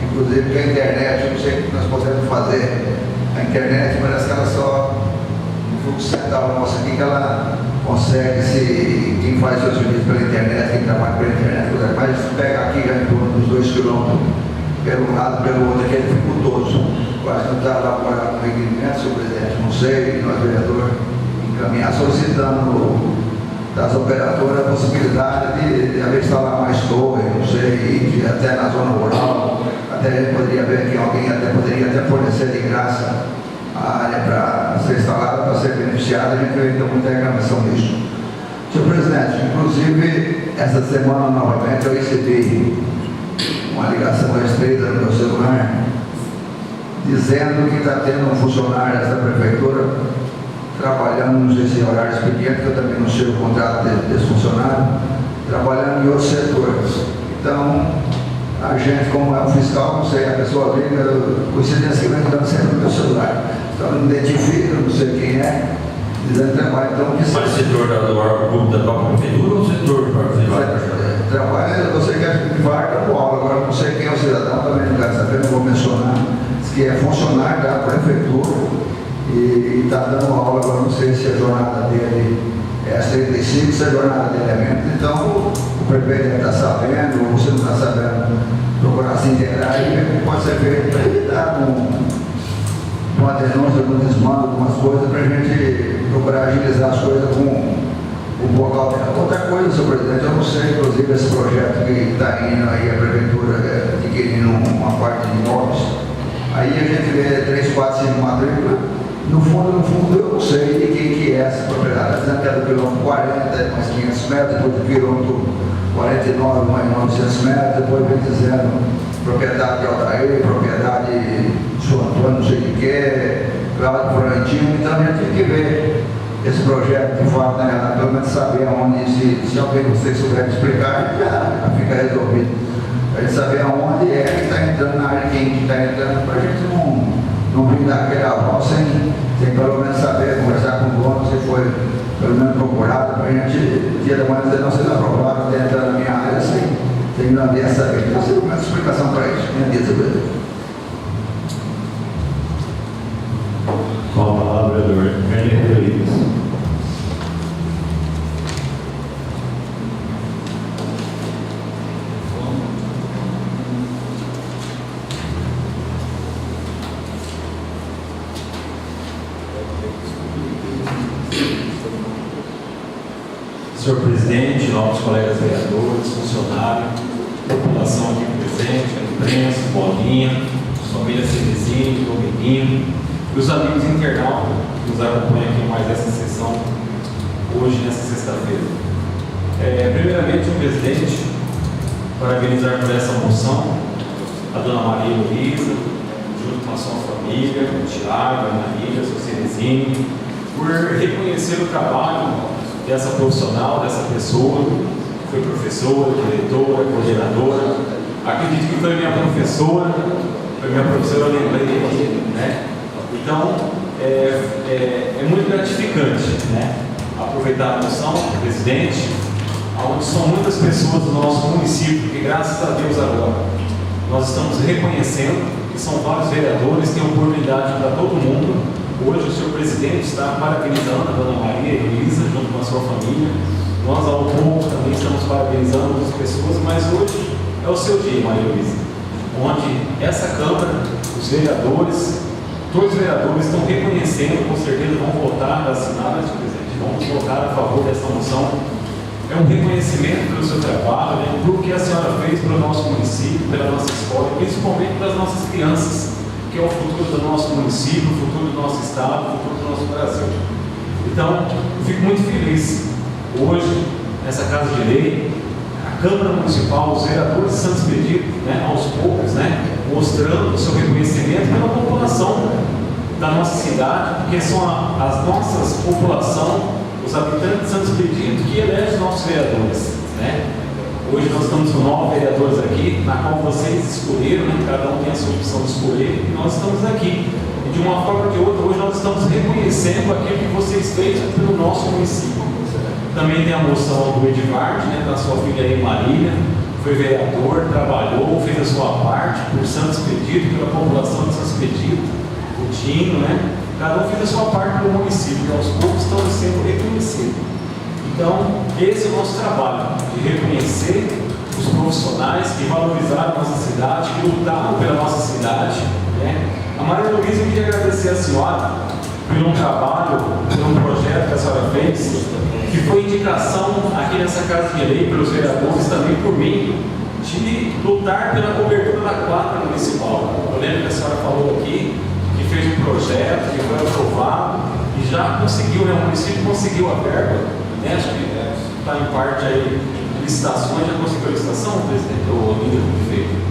inclusive que a internet, eu não sei o que nós podemos fazer. A internet parece que ela só, no fluxo central nosso aqui, que ela consegue, quem faz seus serviços pela internet, quem trabalha pela internet, mas pega aqui já em torno dos 2 quilômetros, pelo lado, pelo outro, que é dificultoso. eu acho que não está elaborado um requerimento, senhor presidente, não sei, nós vereador encaminhar solicitando das operadoras a possibilidade de haver instalar mais torre, não sei, e até na zona rural, até a gente poderia ver que alguém até poderia até fornecer de graça a área para ser instalada, para ser beneficiada, a gente vê então muita reclamação disso. Senhor presidente, inclusive, essa semana novamente eu recebi uma ligação estreita no meu celular, dizendo que está tendo um funcionário dessa prefeitura trabalhando, não sei se horário expediente, que eu também não sei o contrato desse funcionário, trabalhando em outros setores. Então, a gente, como é um fiscal, não sei, a pessoa liga, coincidência que vem dando sempre no meu celular. Então, não identifica, não sei quem é, dizendo que trabalha. Então, que Mas setor do órgão público da própria prefeitura ou setor privado? trabalha, eu sei que é privado da Paulo, agora não sei quem é o cidadão, também não quero saber, não vou mencionar, diz que é funcionário da prefeitura e está dando aula, agora não sei se a jornada dele é às 35, se a jornada dele é menos, então o prefeito deve estar sabendo, ou você não está sabendo, procurar se integrar e ver o que pode ser feito para evitar uma denúncia, um desmando, algumas coisas, para a gente procurar agilizar as coisas com um pouco alterado. Outra coisa, senhor presidente, eu não sei, inclusive, esse projeto que está indo aí, a prefeitura adquirindo uma parte de imóveis, aí a gente vê 3, 4, 5 matrículas, no fundo, eu não sei de quem que é essa propriedade. Está dizendo que é do quilômetro 40, mais 500 metros, depois do quilômetro 49, mais 900 metros, depois vem dizendo propriedade de Altair, propriedade de São Antônio, não sei de que, Cláudio Florentino. Então a gente tem que ver esse projeto de fato, né, pelo menos saber aonde, se alguém de vocês souber explicar, já fica resolvido. A gente saber aonde é que está entrando na área, quem que está entrando, para a gente não brindar aquele aval sem pelo menos saber, conversar com o dono, se foi pelo menos procurado, para a gente, dia da manhã, dizer, não, sendo aprovado, está entrando na minha área, sem não haver saber. Então, você tem uma explicação para isso, minha dias, Com a palavra, vereador Hélio Rodrigues. Senhor presidente, novos colegas vereadores, funcionários, população aqui presente, a imprensa, Bolinha, família Cerezinho, Dominguinho, e os amigos internautas que nos acompanham aqui mais essa sessão hoje, nessa sexta-feira. Primeiramente, senhor presidente, parabenizar por essa moção a dona Maria Luísa, junto com a sua família, o Tiago, a Maria, o seu Cerezinho, por reconhecer o trabalho dessa profissional, dessa pessoa, que foi professora, diretora, coordenadora. Acredito que foi minha professora, eu lembrei, né? Então, é muito gratificante, né? Aproveitar a moção do presidente, onde são muitas pessoas do nosso município, que graças a Deus agora, nós estamos reconhecendo que são vários vereadores, tem oportunidade para todo mundo. Hoje o senhor presidente está parabenizando a dona Maria Elisa, junto com a sua família. Nós, ao pouco, também estamos parabenizando outras pessoas, mas hoje é o seu dia, Maria Elisa, onde essa Câmara, os vereadores, todos os vereadores estão reconhecendo, com certeza vão votar, assinadas, presidente, vamos votar a favor dessa moção. É um reconhecimento pelo seu trabalho, né, pelo que a senhora fez para o nosso município, pela nossa escola, principalmente para as nossas crianças, que é o futuro do nosso município, o futuro do nosso estado, o futuro do nosso Brasil. Então, eu fico muito feliz hoje, nessa Casa de Lei, a Câmara Municipal, os vereadores de Santo Expedito, né, aos poucos, né, mostrando o seu reconhecimento pela população da nossa cidade, porque são as nossas população, os habitantes de Santo Expedito, que elegem os nossos vereadores, né? Hoje nós estamos com 9 vereadores aqui, na qual vocês escolheram, né? Cada um tem a sua opção de escolher, e nós estamos aqui. E de uma forma ou de outra, hoje nós estamos reconhecendo aquilo que vocês fez pelo nosso município. Também tem a moção do Edvard, né, da sua filha aí, Marília, foi vereador, trabalhou, fez a sua parte por Santo Expedito, pela população de Santo Expedito, o Tino, né? Cada um fez a sua parte pelo município, e aos poucos estão sendo reconhecidos. Então, esse é o nosso trabalho, de reconhecer os profissionais que valorizaram a nossa cidade, que lutaram pela nossa cidade, né? A Maria Luísa, eu queria agradecer a senhora por um trabalho, por um projeto que a senhora fez, que foi indicação aqui nessa Casa de Lei, pelos vereadores, também por mim, de lutar pela cobertura da quadra municipal. Eu lembro que a senhora falou aqui, que fez um projeto, que foi aprovado, e já conseguiu, né? O município conseguiu a verba, né? Acho que está em parte aí, licitações, já conseguiu a licitação, presidente, ou líder do prefeito?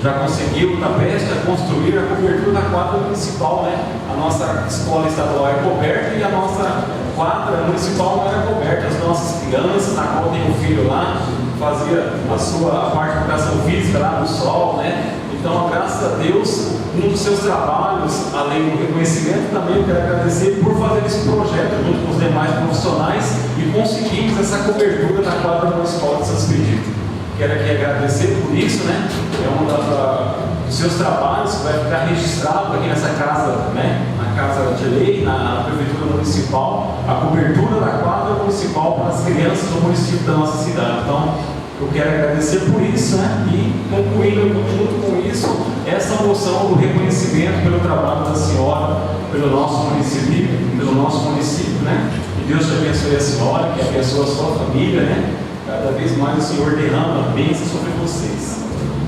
Já conseguiu, na Besta, construir a cobertura da quadra municipal, né? A nossa escola estadual é coberta e a nossa quadra municipal não era coberta. As nossas crianças, na qual tem um filho lá, fazia a parte de educação física lá no sol, né? Então, graças a Deus, um dos seus trabalhos, além do reconhecimento, também eu quero agradecer por fazer esse projeto junto com os demais profissionais e conseguimos essa cobertura da quadra municipal de São Expedito. Quero aqui agradecer por isso, né? É um dos seus trabalhos que vai ficar registrado aqui nessa casa, né? Na Casa de Lei, na Prefeitura Municipal, a cobertura da quadra municipal para as crianças do município da nossa cidade. Então, eu quero agradecer por isso, né? E concluindo junto com isso, essa moção do reconhecimento pelo trabalho da senhora, pelo nosso município, né? Que Deus te abençoe a senhora, que abençoe a sua família, né? Cada vez mais o Senhor derrama bênçãos sobre vocês.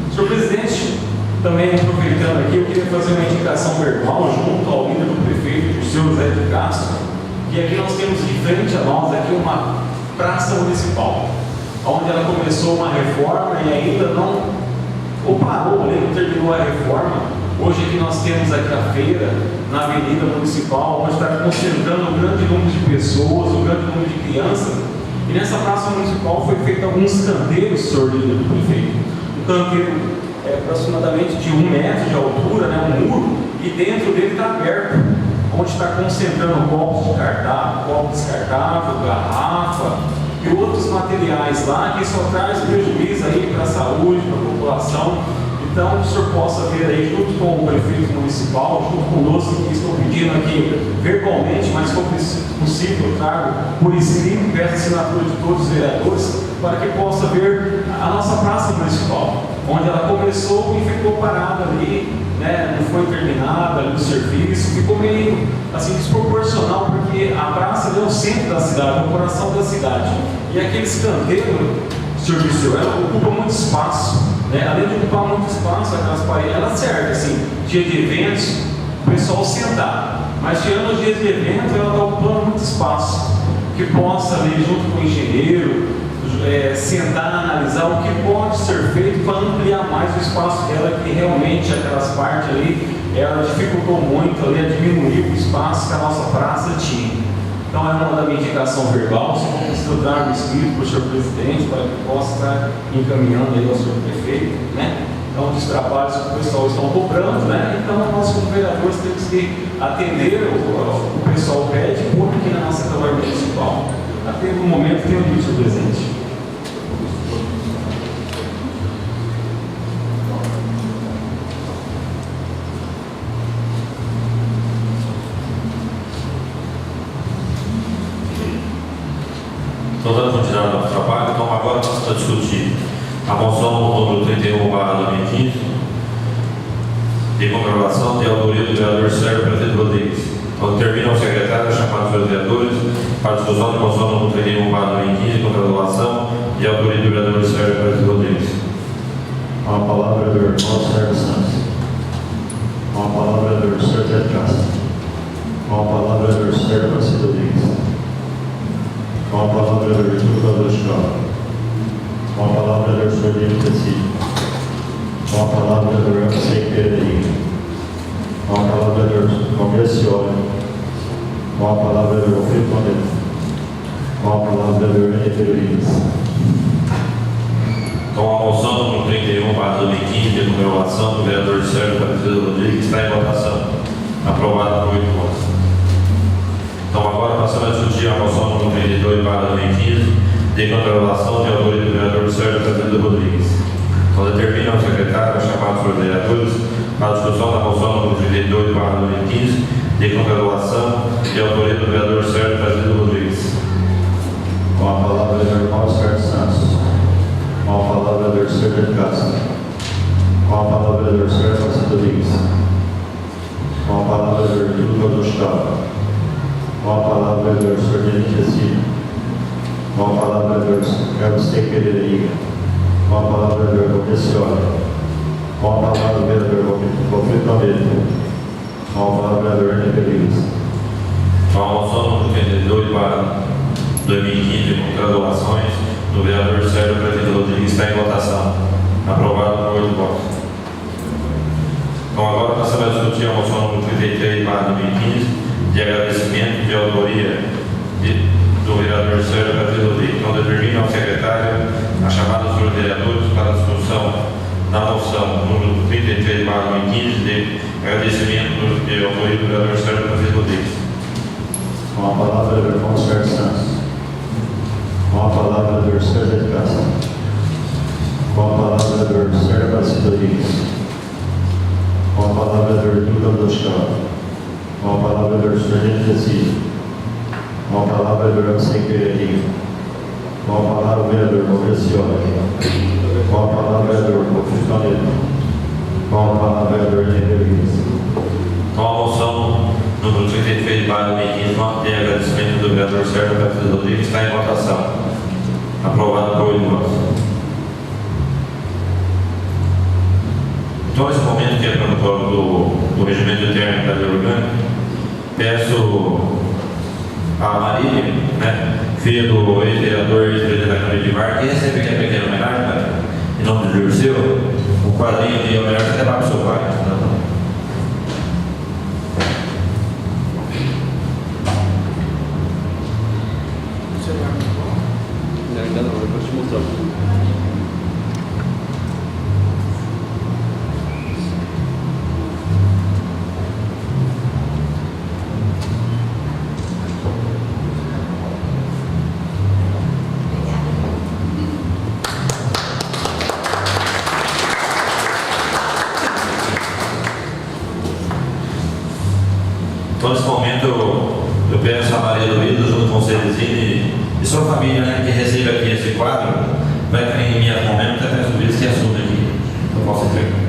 Senhor presidente, também aproveitando aqui, eu queria fazer uma indicação verbal junto ao líder do prefeito, o senhor José de Castro, que aqui nós temos de frente a nós aqui uma praça municipal, onde ela começou uma reforma e ainda não parou, não terminou a reforma. Hoje aqui nós temos aqui a feira na Avenida Municipal, onde está concentrando um grande número de pessoas, um grande número de crianças. E nessa praça municipal foi feito alguns canteiros, senhor líder do prefeito. Um canteiro aproximadamente de 1 metro de altura, né, um muro, e dentro dele está aberto, onde está concentrando copos descartável, garrafa e outros materiais lá que só traz prejuízo aí para a saúde, para a população. Então, que o senhor possa ver aí, junto com o prefeito municipal, junto conosco, que estou pedindo aqui verbalmente, mas se for possível, eu trago por escrito, peço a assinatura de todos os vereadores, para que possa ver a nossa praça municipal, onde ela começou e ficou parada ali, né, não foi terminada ali o serviço, ficou meio assim desproporcional, porque a praça é o centro da cidade, é o coração da cidade. E aqueles canteiros, senhor Viseu, ela ocupa muito espaço. Além de ocupar muito espaço, aquelas paredes, ela serve assim, dia de eventos, o pessoal sentar. Mas tirando os dias de evento, ela está ocupando muito espaço. Que possa ali, junto com o engenheiro, sentar, analisar o que pode ser feito para ampliar mais o espaço dela, que realmente aquelas partes ali, ela dificultou muito ali a diminuir o espaço que a nossa praça tinha. Então, é uma da minha indicação verbal, se for preciso dar um escrito para o senhor presidente, para que possa estar encaminhando aí ao senhor prefeito, né? Então, os trabalhos que o pessoal estão cobrando, né? Então, nós, como vereadores, temos que atender o pessoal pede por aqui na nossa Câmara Municipal. Até o momento, tenho dito, senhor presidente. Então, dando continuidade ao nosso trabalho, então agora nós vamos discutir a moção número 31/2015 de comprovação de autoria do vereador Sérgio Prazeres Rodrigues. Quando termina o secretário, chamado pelos vereadores para a discussão de moção número 31/2015 de comprovação de autoria do vereador Sérgio Prazeres Rodrigues. Com a palavra do irmão Sérgio Santos. Com a palavra do senhor Zé Castro. Com a palavra do senhor Prazeres Rodrigues. Com a palavra do Arthur Loscal. Com a palavra do senhor Dino Tecido. Com a palavra do Ramsey Pedrinho. Com a palavra do Congresso. Com a palavra do Alfredo Condeiro. Com a palavra do René Pedrinho. Com a moção número 31/2015 de comprovação do vereador Sérgio Prazeres Rodrigues está em votação. Aprovado por 8 votos. Então, agora passamos a discutir a moção número 32/2015 de comprovação de autoria do vereador Sérgio Prazeres Rodrigues. Então, determina o secretário, chamado pelos vereadores, para a discussão da moção número 32/2015 de comprovação de autoria do vereador Sérgio Prazeres Rodrigues. Com a palavra do irmão Sérgio Santos. Com a palavra do senhor Castro. Com a palavra do senhor Prazeres Rodrigues. Lochcal. Com a palavra, vereador Sordelino Tecido. Com a palavra, vereador Carlos T. Pereira. Com a palavra, vereador Rodecioli. Com a palavra, vereador Rodrigo Almeida. Com a palavra, vereador René Pérez. Com a moção número 32 para 2015, com graduações, do vereador Sérgio Presidente Rodrigues, está em votação. Aprovado por 8 votos. Então, agora passamos a discutir a moção número 33 para 2015, de agradecimento de autoria do vereador Sérgio Presidente Rodrigues. Então, determina ao secretário a chamada dos vereadores para a discussão da moção número 33 para 2015, de agradecimento de autoria do vereador Sérgio Presidente Rodrigues. Com a palavra, vereador Monserrat Santos. Com a palavra, vereador Sérgio de Castro. Com a palavra, vereador Sérgio Aparecido Rodrigues. Com a palavra, vereador Nilton Lochcal. Com a palavra, vereador Sordelino Tecido. Com a palavra, vereador Sem Pereira. Com a palavra, vereador Rodecioli. Com a palavra, vereador Rodrigo Almeida. Com a palavra, vereador René Pérez. Com a moção número 33 para 2015, de agradecimento do vereador Sérgio Presidente Rodrigues, está em votação. Aprovado por 8 votos. Então, nesse momento que é protocolo do regimento interno da lei orgânica, peço a Marília, filha do ex-vereador e ex-presidente da Câmara de Mar, que recebe aqui a pequena homenagem, em nome do Dirceu, um quadrinho de homenagem até para o seu pai. Ainda não, eu vou te mostrar. Então, nesse momento, eu peço a Maria Luísa, junto com o Cerezinho e sua família, que recebe aqui esse quadro, vai cair em minha momento até resolver esse assunto aqui. Eu posso entregar.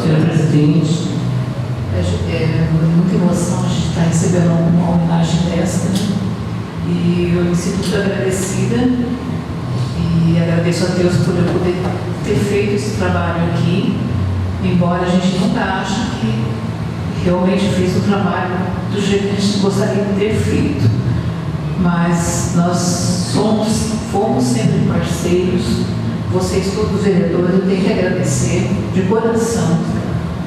Senhor presidente, é muita emoção a gente estar recebendo uma homenagem desta, e eu me sinto muito agradecida e agradeço a Deus por eu poder ter feito esse trabalho aqui, embora a gente nunca ache que realmente fez o trabalho do jeito que a gente gostaria de ter feito, mas nós fomos sempre parceiros. Vocês todos vereadores, eu tenho que agradecer de coração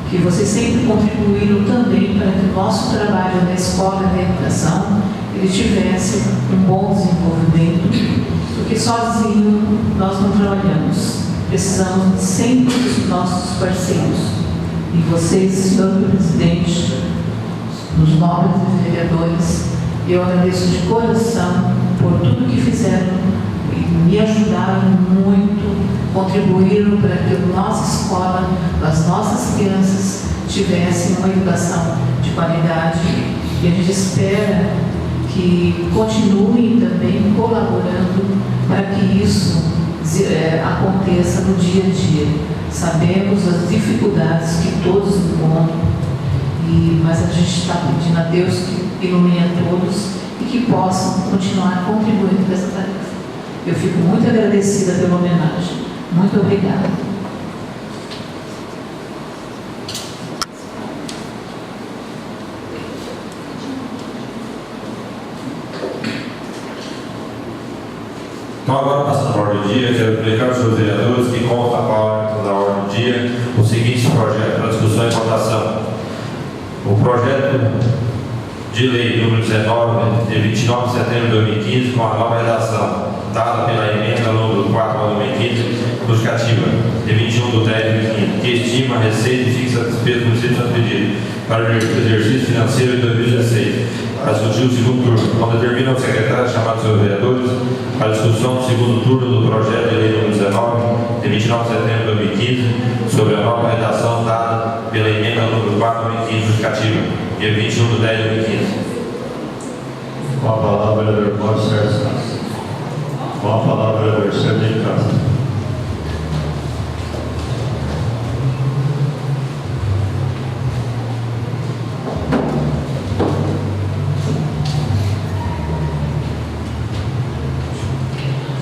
que vocês sempre contribuíram também para que o nosso trabalho na escola e na educação ele tivesse um bom desenvolvimento, porque sozinho nós não trabalhamos, precisamos sempre dos nossos parceiros. E vocês, senhor presidente, nos nobres vereadores, eu agradeço de coração por tudo que fizeram, me ajudaram muito, contribuíram para que a nossa escola, as nossas crianças tivessem uma educação de qualidade, e a gente espera que continuem também colaborando para que isso aconteça no dia a dia. Sabemos as dificuldades que todos encontram, mas a gente está pedindo a Deus que ilumine a todos e que possam continuar contribuindo com essa tarefa. Eu fico muito agradecida pela homenagem. Muito obrigada. Então, agora passando a ordem do dia, quero explicar aos senhores vereadores que consta da ordem do dia os seguintes projetos para discussão e votação. O projeto de lei número 19, de 29 de setembro de 2015, com a nova redação, dada pela emenda número 4 de 2015, justificativa, de 21 de 10 de 2015, que estima a receita e fixa a despesa do município de Pedro para o exercício financeiro de 2016. Para discutir o segundo turno, quando determina o secretário chamado seus vereadores para a discussão do segundo turno do projeto de lei número 19, de 29 de setembro de 2015, sobre a nova redação dada pela emenda número 4 de 2015, justificativa, dia 21 de 10 de 2015. Com a palavra, o vereador Mauro Sérgio Santos. Com a palavra, o vereador Sérgio Castro.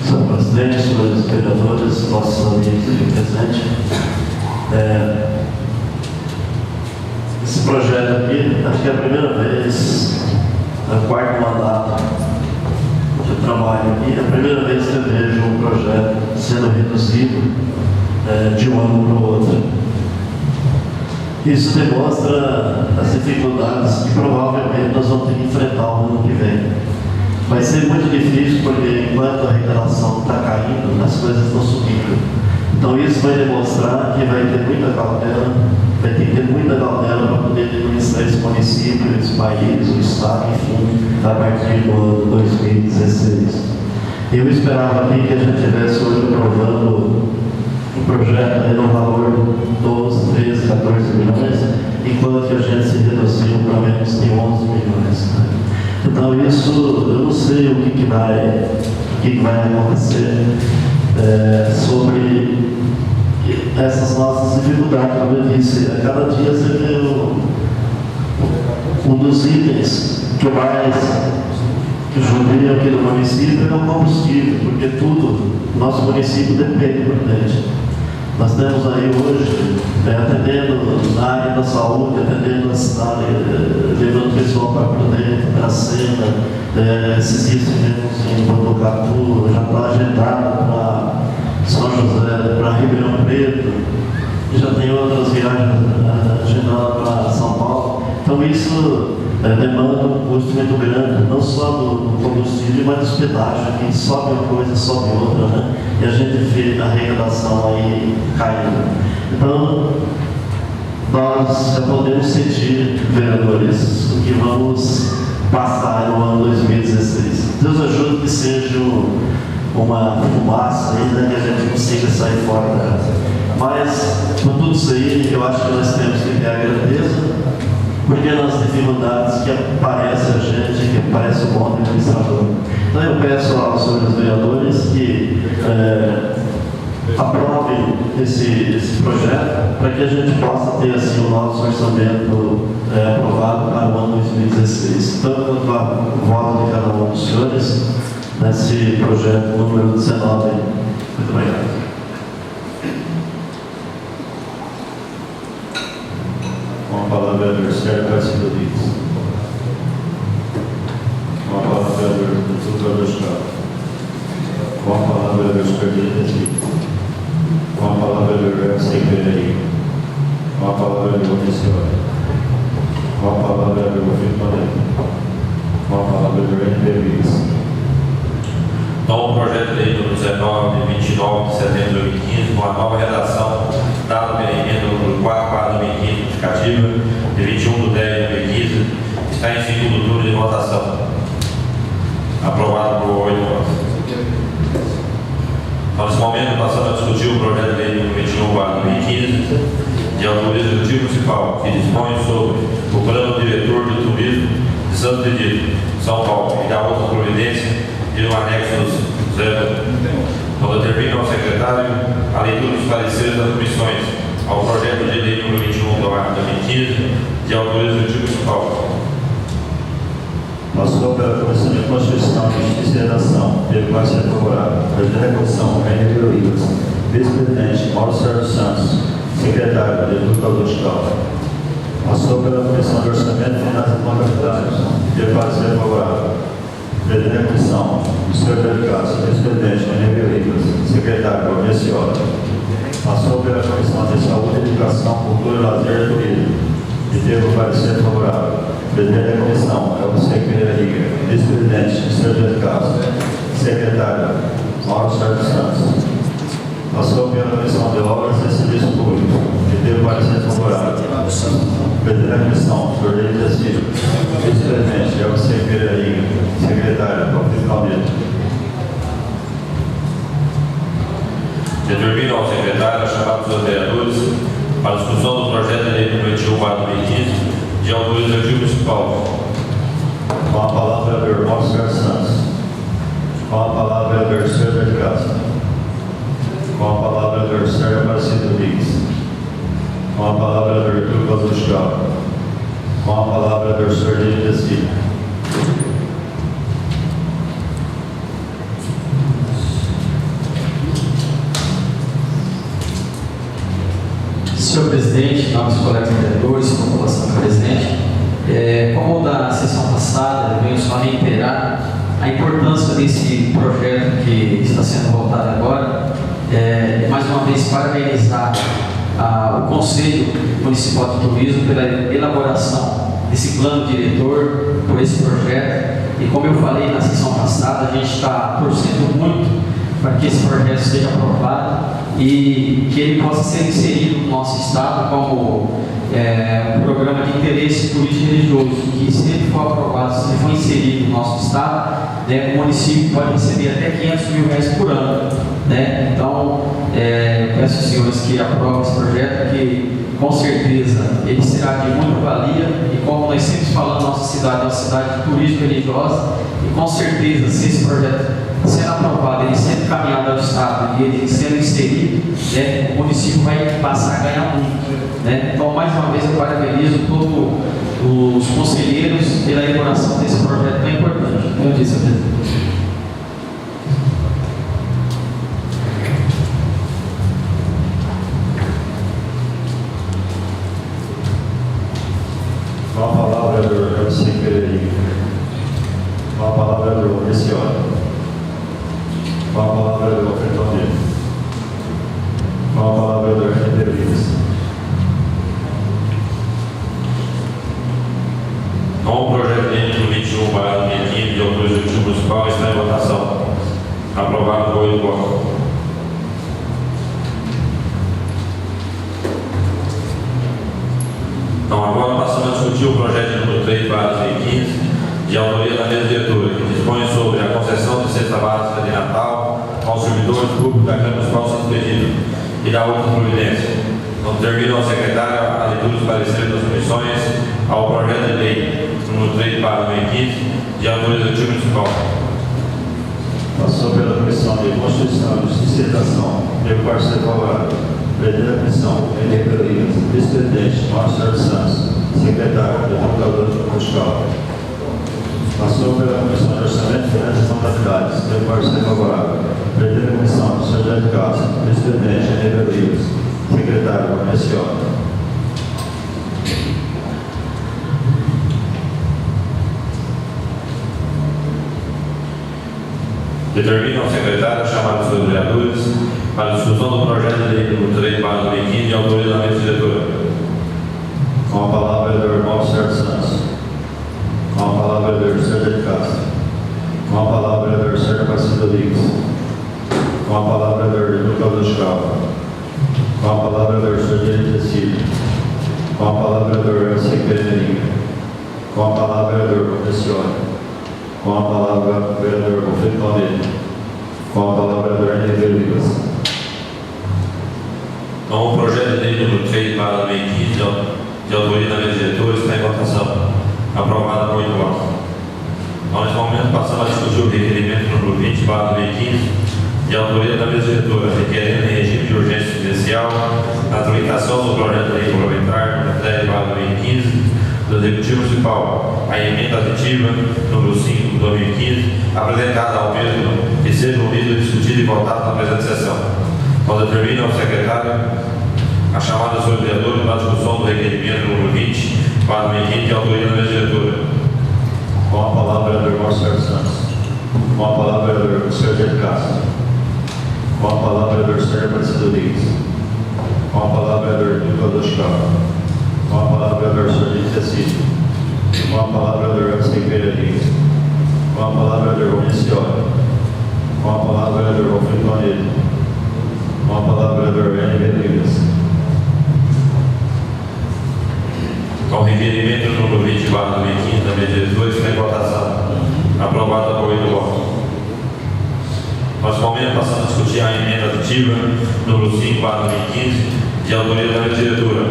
Senhor presidente, senhores vereadores, nossos amigos aqui presentes, esse projeto aqui, acho que é a primeira vez, é o quarto mandato que eu trabalho aqui, é a primeira vez que eu vejo um projeto sendo reduzido de um ano para o outro. Isso demonstra as dificuldades que provavelmente nós vamos ter que enfrentar no ano que vem. Vai ser muito difícil porque enquanto a arrecadação está caindo, as coisas estão subindo. Então isso vai demonstrar que vai ter muita cautela, vai ter que ter muita cautela para poder administrar esse município, esse país, o estado, enfim, a partir do ano 2016. Eu esperava aqui que a gente estivesse hoje aprovando um projeto no valor de 12, 13, 14 milhões, enquanto que a gente se reduziu para menos de 11 milhões. Né? Então isso, eu não sei o que vai acontecer sobre essas nossas dificuldades, como eu disse. A cada dia você vê um dos itens que mais judia aqui do município é o combustível, porque tudo, nosso município depende do leite. Nós temos aí hoje, atendendo na área da saúde, atendendo na cidade, levando o pessoal para dentro, para a cena, esses dias tivemos em Botucatu, já está agendado para São José, para Ribeirão Preto, já tem outras viagens agendadas para São Paulo. Então isso demanda um custo muito grande, não só do combustível, mas dos pedágios, que sobe uma coisa, sobe outra, né? E a gente vê a arrecadação aí caindo. Então, nós já podemos sentir, vereadores, o que vamos passar no ano 2016. Deus ajude que seja uma fumaça ainda, que a gente consiga sair fora dela. Mas, por tudo isso aí, eu acho que nós temos que ter a grandeza, porque nas dificuldades que aparece a gente, que aparece o bom administrador. Então eu peço aos senhores vereadores que aprovem esse projeto para que a gente possa ter assim o nosso orçamento aprovado para o ano 2016. Então eu dou a voto de cada um dos senhores nesse projeto número 19. Muito obrigado. Com a palavra, o vereador Sérgio Garcia Rodrigues. Com a palavra, o vereador Doutor Chicago. Com a palavra, o vereador Scarlett Petri. Com a palavra, o vereador Secretaria. Com a palavra, o vereador Messioli. Com a palavra, o vereador Filipe Moreira. Com a palavra, o vereador Rodrigues. Então, o projeto de lei número 19, de 29 de setembro de 2015, com a nova redação dada pela emenda número 4 de 2015, justificativa, de 21 de 10 de 2015, está em segundo turno de votação. Aprovado por 8 votos. Então, nesse momento, passamos a discutir o projeto de lei número 21 de 2015, de autoria do Executivo Municipal, que dispõe sobre o Plano Diretor de Turismo de Santo Benedito, São Paulo, e da outra providência de um anexo 0, quando determina ao secretário a leitura dos pareceres das comissões ao projeto de lei número 21 do ano 2015, de autoria do Executivo Municipal. Passou pela Comissão de Constituição, Justiça e Redação, pelo qual se é favorável. Presidente da Comissão, Rainer Rivas. Vice-presidente, Mauro Sérgio Santos. Secretário, Doutor Cláudio Chicago. Passou pela Comissão de Orçamento, Finanças e Contabilidade, pelo qual se é favorável. Presidente da Comissão, o senhor Pedro Castro. Vice-presidente, Passou pela Comissão de Saúde, Educação, Cultura, Lazer e Turismo e teve o parecer favorável. Presidente da Comissão é o Vicente Pereira Riga. Vice-presidente, Sérgio Castro. Secretário, Mauro Sérgio Santos. Passou pela Comissão de Obras e Serviços Públicos e teve o parecer favorável. Presidente da Comissão, Sr. Denis Filho. Vice-presidente é o Vicente Pereira Riga. Secretário, Paulo Caldeiro. Determina ao secretário a chamada dos vereadores para a discussão do projeto de lei número 21/2015 de autorização municipal. Com a palavra, o vereador Mauro Sérgio Santos. Com a palavra, o vereador Sérgio Castro. Com a palavra, o vereador Sérgio Aparecido Rodrigues. Com a palavra, o vereador Túlio Vazuchal. Com a palavra, o vereador Sérgio Desfile. Senhor presidente, nossos colegas vereadores, população presente, como da sessão passada, eu venho só reiterar a importância desse projeto que está sendo votado agora. Mais uma vez, parabenizar o Conselho Municipal de Turismo pela elaboração desse plano diretor, por esse projeto. E como eu falei na sessão passada, a gente está torcendo muito para que esse projeto seja aprovado e que ele possa ser inserido no nosso estado como um programa de interesse turístico religioso, que se ele for aprovado, se ele for inserido no nosso estado, o município pode receber até R$500 mil por ano. Então, peço aos senhores que aprovem esse projeto, que com certeza ele será de muita valia, e como nós sempre falamos, nossa cidade é uma cidade de turismo religiosa, e com certeza, se esse projeto sendo aprovado, ele sendo caminhado ao Estado e ele sendo inserido, o município vai passar a ganhar muito. Então, mais uma vez, eu parabenizo todos os conselheiros pela elaboração desse projeto tão importante. Como eu disse, presidente. Com a palavra, o vereador Vicente Pereira Riga. Com a palavra, o vereador Messioli. Com a palavra, o vereador Fernando. Com a palavra, o vereador Ribeiro Vives. Com o projeto de lei número 21/2015 de autorização municipal está em votação. Aprovado por 8 votos. Então, agora passamos a discutir o projeto número 3/2015 de autoria da mesa diretora, que dispõe sobre a concessão de cesta básica de Natal aos servidores públicos da Câmara Municipal sem pedido e da outra providência. Então, termina o secretário a leitura dos pareceres das comissões ao projeto de lei número 3/2015 de autorização municipal. Passou pela Comissão de Constituição e Justiça e Educação. Teve parecer favorável. Presidente da Comissão, Henrique Rodrigues. Vice-presidente, Mauro Sérgio Santos. Secretário, Deputado Muscal. Passou pela Comissão de Orçamento, Finanças e Contabilidades. Teve parecer favorável. Presidente da Comissão, Sérgio Castro. Vice-presidente, Henrique Rodrigues. Secretário, Messioli. Determina ao secretário a chamada dos seus vereadores para a discussão do projeto de lei número 3/2015 de autoria da mesa diretora. Com a palavra, o vereador Mauro Sérgio Santos. Com a palavra, o vereador Sérgio Castro. Com a palavra, o vereador Sérgio Aparecido Rodrigues. Com a palavra, o vereador Lucas Muscal. Com a palavra, o vereador Sérgio Desfile. Com a palavra, o vereador Vicente Pereira Riga. Com a palavra, o vereador Messioli. Com a palavra, o vereador Felipe Caldeira. Com a palavra, o vereador Ribeiro Vives. Então, o projeto de lei número 3/2015 de autoria da mesa diretora está em votação. Aprovado por 8 votos. Então, nesse momento, passamos a discutir o requerimento número 20/2015 de autoria da mesa diretora, requerendo em regime de urgência especial a tramitação do projeto de lei complementar número 10/2015 do Executivo Municipal, a emenda aditiva número 5/2015, apresentada ao mesmo, que seja ouvido, discutido e votado na presente sessão. Então, determina ao secretário a chamada dos seus vereadores para a discussão do requerimento número 20/2015 de autoria da mesa diretora. Com a palavra, o vereador Mauro Sérgio Santos. Com a palavra, o vereador Sérgio Castro. Com a palavra, o vereador Sérgio Aparecido Rodrigues. Chapa. Com a palavra, vereador Sérgio Tecido. Com a palavra, vereador Everson Pereira Lima. Com a palavra, vereador Romicioli. Com a palavra, vereador Alfredo Tonedo. Com a palavra, vereador N. Rodrigues. Com o requerimento número 20/2015 da mesa diretora, está em votação. Aprovado por 8 votos. Nós momento passamos a discutir a emenda aditiva número 5/2015, de autoria da mesa diretora,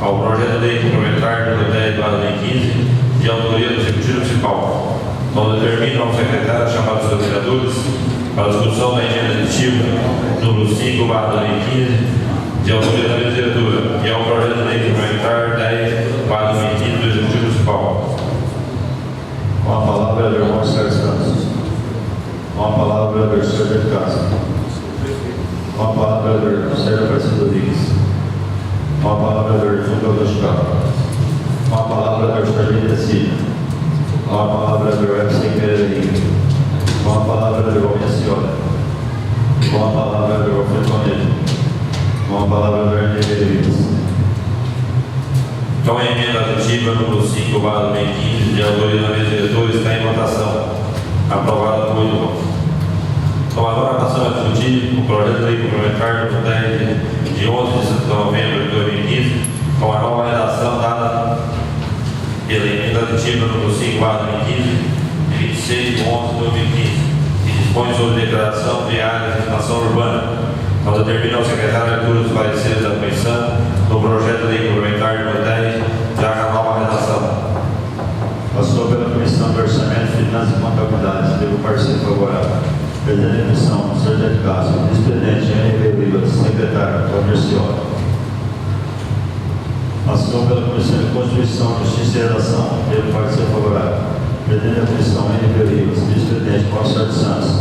ao projeto de lei complementar número 10/2015, de autoria do Executivo Municipal. Então determina ao secretário chamar os seus vereadores para a discussão da emenda aditiva número 5/2015, de autoria da mesa diretora, e ao projeto de lei complementar 10/2015 do Executivo Municipal. Com a palavra, vereador Marcelo Santos. Com a palavra, vereador Sérgio de Castro. Com a palavra, vereador Sérgio Aparecido Rodrigues. Com a palavra, vereador Lucas Chapa. Com a palavra, vereador Sérgio Tecido. Com a palavra, vereador Everson Pereira Lima. Com a palavra, vereador Romicioli. Com a palavra, vereador Alfredo Tonedo. Com a palavra, vereador N. Rodrigues. Então, a emenda aditiva número 5/2015, de autoria da mesa diretora, está em votação. Aprovada por 8 votos. Então, agora passamos a discutir o projeto de lei complementar número 10 de 11 de novembro de 2015, com a nova redação dada pela emenda aditiva número 5/2015, de 26 de 11 de 2015, que dispõe sobre declaração de área de expansão urbana. Então, determina o secretário a leitura dos pareceres da comissão no projeto de lei complementar número 10, já com a nova redação. Passou pela Comissão de Orçamento, Finanças e Contabilidade. Teve o parecer favorável. Presidente da Comissão, Sérgio de Castro. Vice-presidente, N. Rivas. Secretário, Comercial. Passou pela Comissão de Constituição, Justiça e Redação. Teve o parecer favorável. Presidente da Comissão, N. Rivas. Vice-presidente, Paulo Sérgio Santos.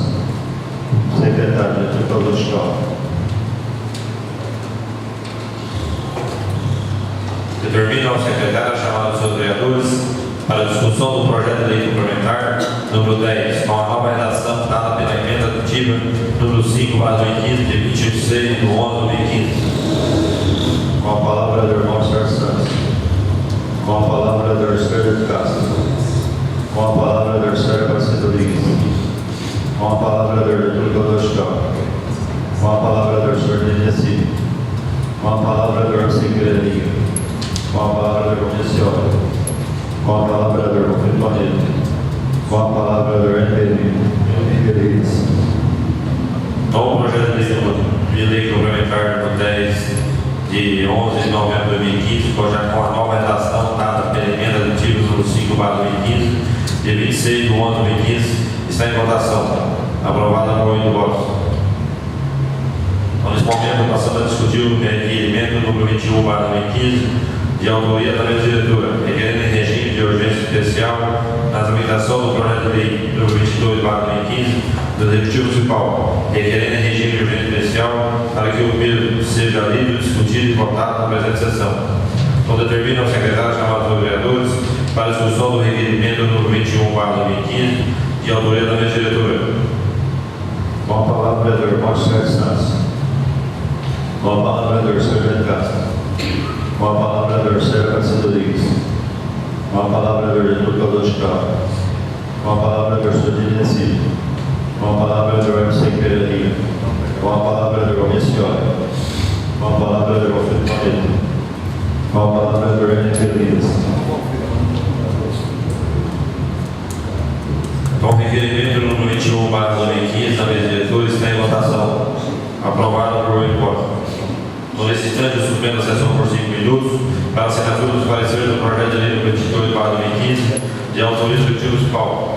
Secretário, diretor do Escola. Determina ao secretário a chamada dos seus vereadores para a discussão do projeto de lei complementar número 10, com a nova redação dada pela emenda aditiva número 5/2015, de 26 de 11 de 2015. Com a palavra, vereador Paulo Sérgio Santos. Com a palavra, vereador Sérgio de Castro. Com a palavra, vereador Sérgio Aparecido Rodrigues. Com a palavra, vereador Lucas Chapa. Com a palavra, vereador Sérgio Tecido. Com a palavra, vereador Everson Pereira Lima. Com a palavra, vereador Romicioli. Com a palavra, vereador Alfredo Tonedo. Com a palavra, vereador N. Rodrigues. Então, o projeto de lei complementar número 10, de 11 de novembro de 2015, já com a nova redação dada pela emenda aditiva número 5/2015, de 26 de 11 de 2015, está em votação. Aprovada por 8 votos. Então, nesse momento, passamos a discutir o requerimento número 21/2015, de autoria da mesa diretora, requerendo em regime de urgência especial na tramitação do projeto de lei número 22/2015 do Executivo Municipal, requerendo em regime de urgência especial para que o mesmo seja lido, discutido e votado na presente sessão. Então, determina o secretário chamado dos vereadores para a discussão do requerimento número 21/2015, de autoria da mesa diretora. Com a palavra, vereador Paulo Sérgio Santos. Com a palavra, vereador Sérgio de Castro. Com a palavra, vereador Sérgio Aparecido Rodrigues. Com a palavra, vereador Lucas Chapa. Com a palavra, vereador Sérgio Tecido. Com a palavra, vereador Everson Pereira Lima. Com a palavra, vereador Romicioli. Com a palavra, vereador Alfredo Tonedo. Com a palavra, vereador N. Rodrigues. Então, o requerimento número 21/2015 da mesa diretora está em votação. Aprovado por 8 votos. No nesse instante, eu suspendo a sessão por 5 minutos para a assinatura dos pareceres do projeto de lei número 22/2015, de autoria do Executivo Municipal.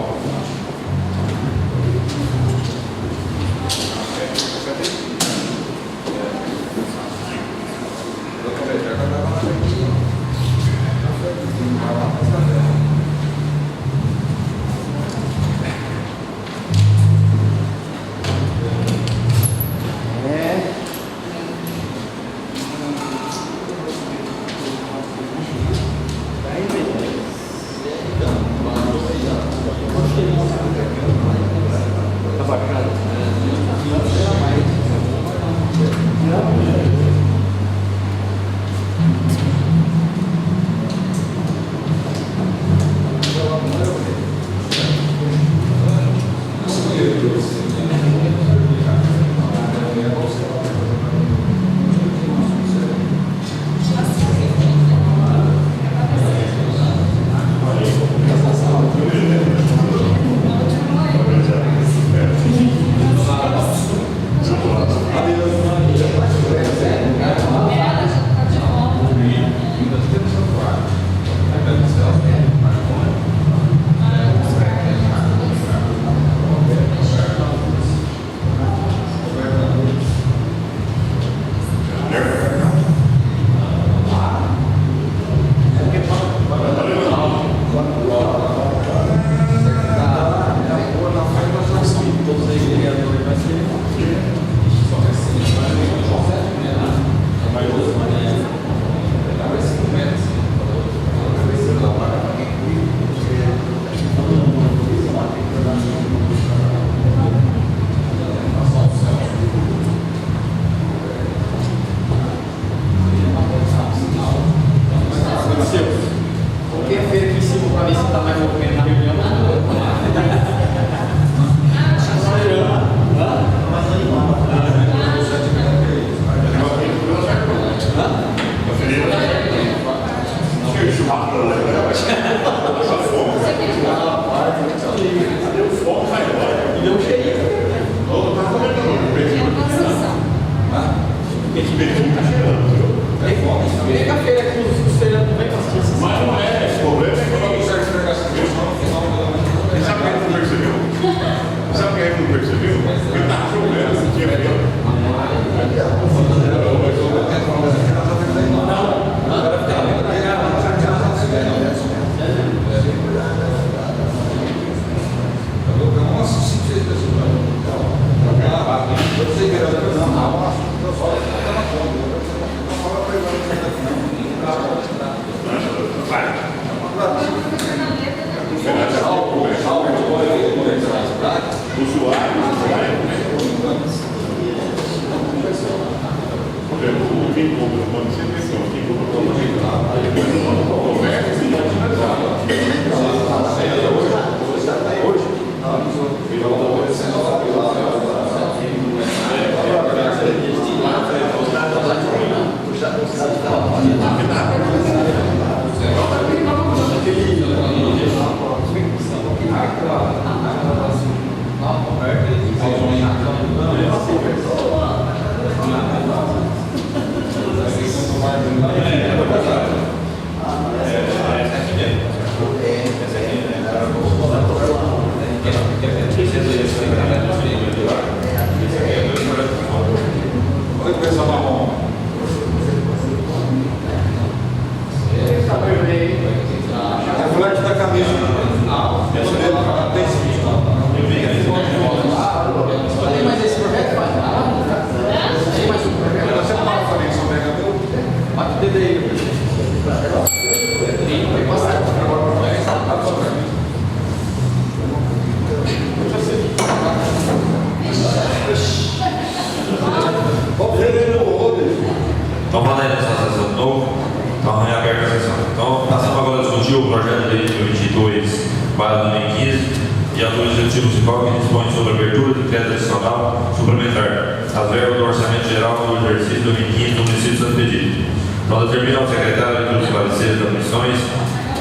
Então, vamos aí nessa sessão de novo. Então, reaberta a sessão. Então, passamos agora a discutir o projeto de lei número 22/2015 e a autorização executiva municipal que dispõe sobre a abertura de crédito adicional suplementar às verbas do Orçamento Geral do exercício 2015 do município de Santo Egídio. Então, determina ao secretário dos pareceres das comissões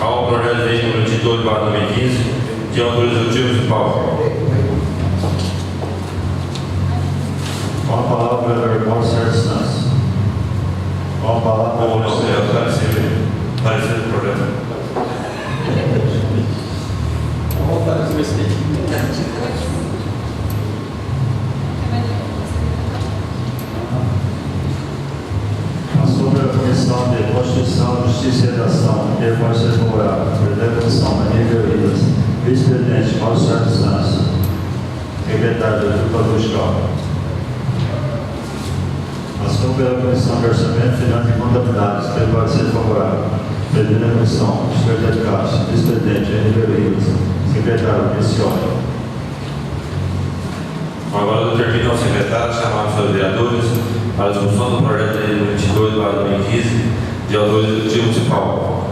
ao projeto de lei número 22/2015 de autorização executiva municipal. Com a palavra, o vereador Mauro Sérgio Santos. Com a palavra, Ou não, parecer do projeto. sobre a Comissão de Constituição, Justiça e Redação, que pode ser favorável. Presidente da Comissão, Maria Guerreiras. Vice-presidente, Mauro Sérgio Santos. Secretário, Doutor Fiscal. Passou pela Comissão de Orçamento, Finanças e Contabilidade, que pode ser favorável. Presidente da Comissão, Secretário de Caixa. Vice-presidente, Maria Guerreiras. Secretário, Cristiano. Agora determina ao secretário chamar os seus vereadores para a discussão do projeto de lei 22/2015 de autorização executiva municipal.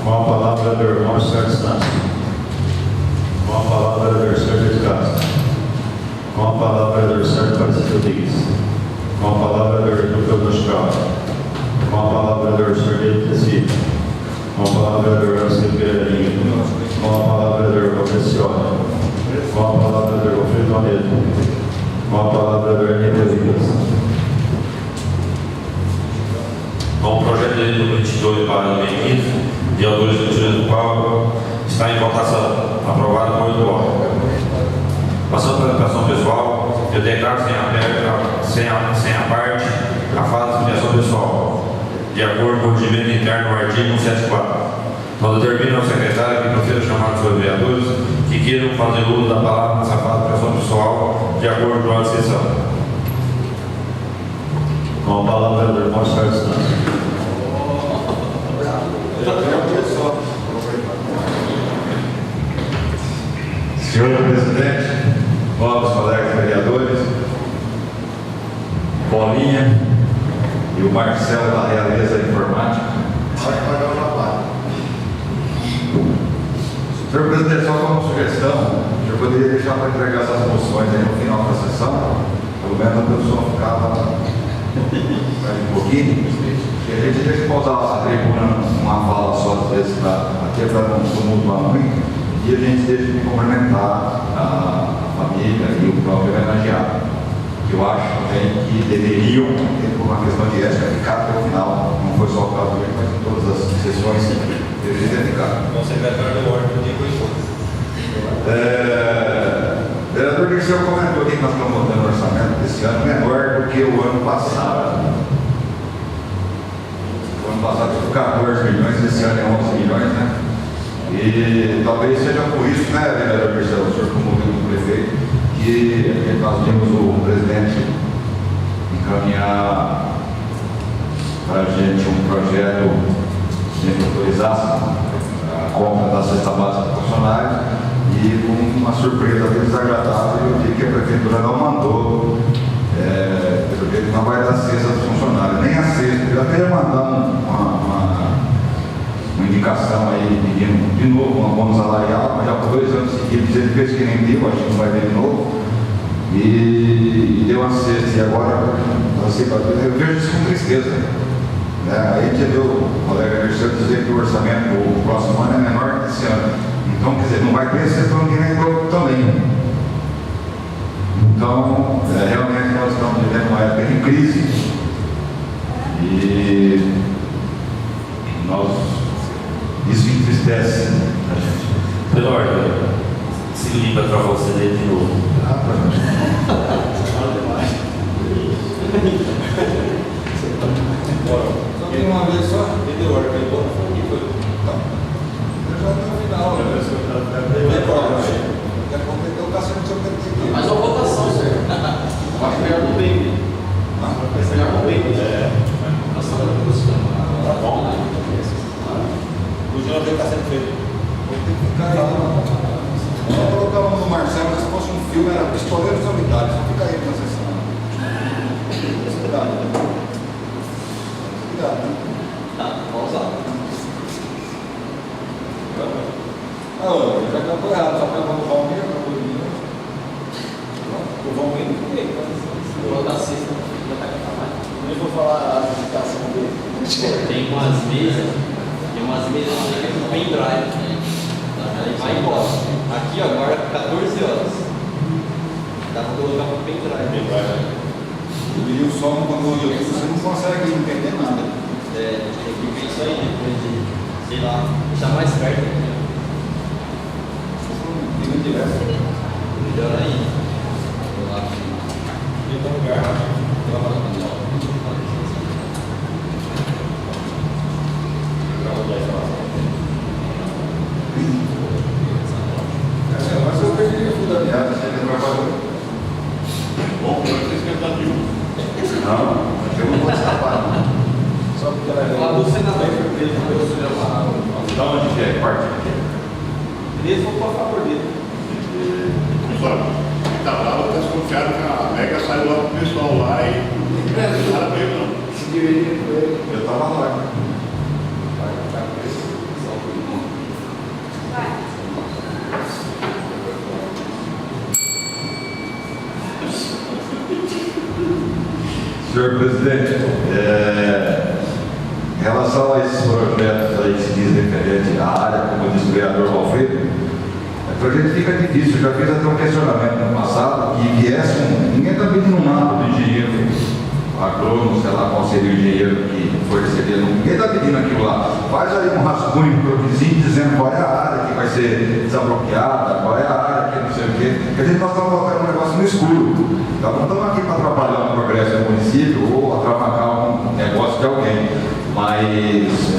Com a palavra, o vereador Mauro Sérgio Santos. Com a palavra, o vereador Sérgio de Castro. Aparecido Rodrigues. Com a palavra, vereador Lucas Machado. Com a palavra, vereador Sordeiro Tecido. Com a palavra, vereador Elcio Pereirinho. Com a palavra, vereador Valpecioli. Com a palavra, vereador Alfredo Monedo. Com a palavra, vereador Henrique Lucas. Com o projeto de lei número 22/2015, de autores do Tio do qual está em votação, aprovado por 8 votos. Passando para a apresentação pessoal, eu declaro sem a parte a fala de explicação pessoal, de acordo com o regimento interno do artigo 174. Então, determina ao secretário que proceda chamar os seus vereadores que queiram fazer uso da palavra nessa fala de explicação pessoal, de acordo com a sessão. Com a palavra, vereador Márcio Santos. Senhor presidente, novos colegas vereadores, Paulinha e o Marcelo da Realeza Informática. Senhor presidente, só uma sugestão, eu poderia deixar para entregar essas moções aí no final da sessão, pelo menos a pessoa ficava mais um pouquinho, e a gente deixa que pausar a tribuna numa fala só, às vezes, até para não tumultuar muito, e a gente deixa de cumprimentar a família e o próprio homenageado, que eu acho também que deveriam, por uma questão de ética, ficar até o final, não foi só o caso dele, mas em todas as sessões deveriam ficar. O secretário de ordem do dia Vereador Dirceu comentou aqui que nós estamos votando o orçamento desse ano menor do que o ano passado. O ano passado foi 14 milhões, esse ano é 11 milhões, né? E talvez seja por isso, né, vereador Dirceu, o senhor promoveu o prefeito, que nós vimos o presidente encaminhar para a gente um projeto de autorizar a compra da cesta básica para funcionários. E com uma surpresa bem desagradável, eu vi que a prefeitura não mandou, pelo jeito não vai dar cesta dos funcionários, nem a cesta. Eu até ia mandar uma indicação aí, pedindo de novo um abono salarial, mas já por 2 anos seguidos ele fez que nem deu, acho que não vai ter de novo, e deu uma cesta. E agora, eu vejo isso com tristeza. Aí a gente viu o colega Dirceu dizer que o orçamento do próximo ano é menor que esse ano. Então, quer dizer, não vai ter setor que nem dobro também. Então, realmente nós estamos vivendo uma época de crise e isso entristece a gente. Pela ordem, se limpa para você ler de novo. Só tem uma vez só? Entendeu? Aqui foi. Então, eu já estou no final. Mas a votação, senhor. Acho melhor no meio. Melhor no meio. Tá bom. O João está sendo feito. Vou ter que ficar aí. Vamos colocar o nome do Marcelo, se fosse um filme, era Pistoleiro Solitário. Só fica aí na sessão. Cuidado. Cuidado. Tá, vamos lá. Já cantou errado, só pegando o Valmir, acabou de mim. O Valmir não foi ele. Vou dar sexta, já tá com trabalho. Nem vou falar a indicação dele. Tem umas mesas que é com pendrive. Vai embora. Aqui, ó, agora 14 horas. Dá pra colocar pro pendrive. E o som, quando o YouTube, você não consegue entender nada. Tem que ver isso aí depois de, sei lá, deixar mais perto. Liga direto. Melhor ainda. Vou lá. Em algum lugar. Mas eu perdi o fio da meada, você não vai fazer. Bom, eu não sei se ele tá vivo. Não, eu não vou escapar. Só porque ela é. Lá do senador preso, Da onde que é? Parte? eles vão a favor dele. Pessoal, quem tá bravo está desconfiado que a Mega saiu lá pro pessoal lá e não era mesmo, não. Eu tava lá. Senhor presidente, em relação a esses projetos aí que se diz referente à área, como disse o vereador Valfredo, para a gente fica difícil. Eu já fiz até um questionamento no passado que viesse ninguém está pedindo nada do engenheiro agrônomo, sei lá qual seria o engenheiro que foi receber, ninguém está pedindo aquilo lá. Faz aí um rascunho para o vizinho dizendo qual é a área que vai ser desabloqueada, qual é a área que não sei o quê. Porque a gente nós estamos colocando um negócio no escuro. Nós não estamos aqui para atrapalhar o progresso do município ou atrapalhar um negócio de alguém. Mas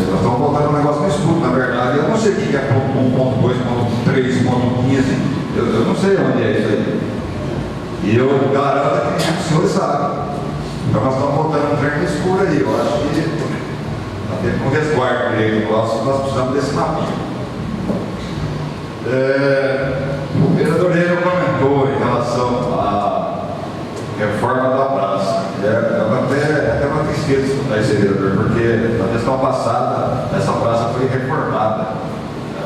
nós estamos botando um negócio no escuro, na verdade. Eu não sei o que é ponto 1, ponto 2, ponto 3, ponto 15. Eu não sei onde é isso aí. E eu garanto que os senhores sabem. Então nós estamos botando um trem no escuro aí. Eu acho que está tendo um resguardo direito nosso, nós precisamos desse mapinha. O vereador Leiro comentou em relação à reforma da praça. É até uma tristeza escutar esse vereador, porque na gestão passada essa praça foi reformada, né?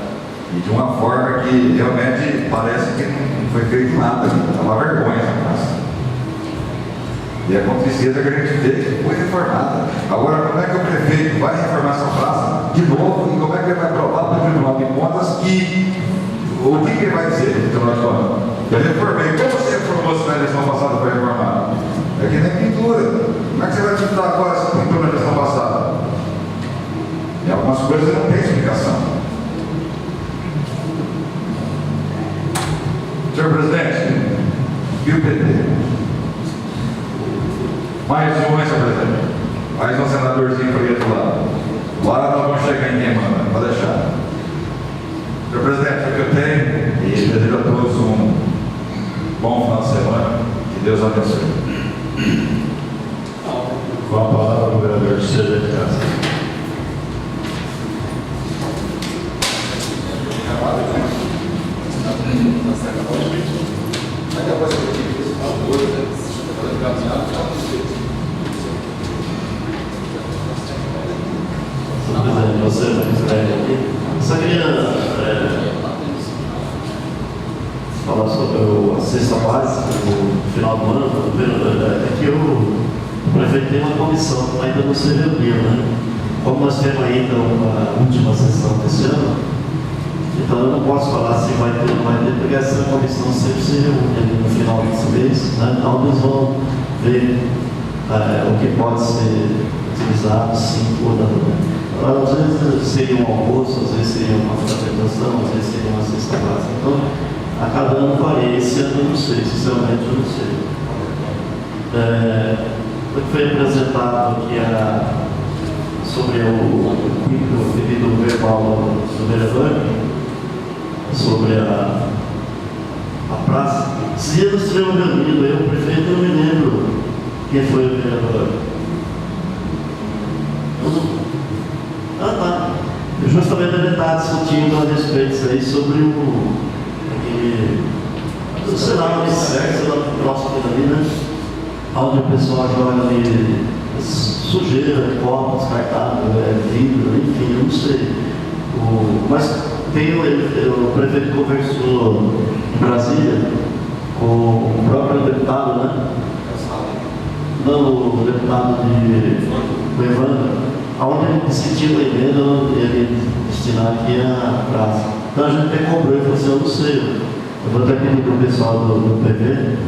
E de uma forma que realmente parece que não foi feito nada. É uma vergonha essa praça. E é com tristeza que a gente vê que foi reformada. Agora, como é que o prefeito vai reformar essa praça de novo? E como é que ele vai provar para o Tribunal de Contas que o que ele vai dizer para o Tribunal de Contas? Eu reformei. Como você reformou se na eleição passada foi reformada? É que nem pintura. Como é que você vai pintar agora essa pintura na eleição passada? E algumas coisas não têm explicação. Senhor presidente, e o PT? Mais um, hein, senhor presidente? Mais um senadorzinho preto lá. Bora nós vamos chegar em quem manda, pode deixar. Senhor presidente, o que eu tenho, e desejo a todos um bom final de semana, que Deus abençoe. Com a palavra, o vereador César de Castro. Você aqui. Só queria falar sobre a cesta básica no final do ano. É que o prefeito tem uma comissão, ainda não se reuniu, né? Como nós temos ainda uma última sessão desse ano, então eu não posso falar se vai ter ou não vai ter, porque essa comissão sempre se reúne ali no final desse mês, né? Então eles vão ver o que pode ser utilizado, sim ou não. Às vezes seria um almoço, às vezes seria uma apresentação, às vezes seria uma cesta básica. Então, a cada ano varia. Esse ano eu não sei, sinceramente eu não sei. O que foi apresentado aqui sobre o pedido verbal do vereador, sobre a praça. Se eles estiveram reunidos, eu, o prefeito, eu não me lembro quem foi o vereador. Justamente ele está discutindo a respeito aí sobre o cenário de sexo lá próximo ali, né? Onde o pessoal joga ali sujeira, copos, cartado, vidro, enfim, eu não sei. Mas o prefeito conversou em Brasília com o próprio deputado, né? Não, o deputado do Evandro, onde ele sentiu a emenda, ele destinar aqui a praça. Então a gente até cobrou e falou assim, eu não sei, eu vou até pedir para o pessoal do PV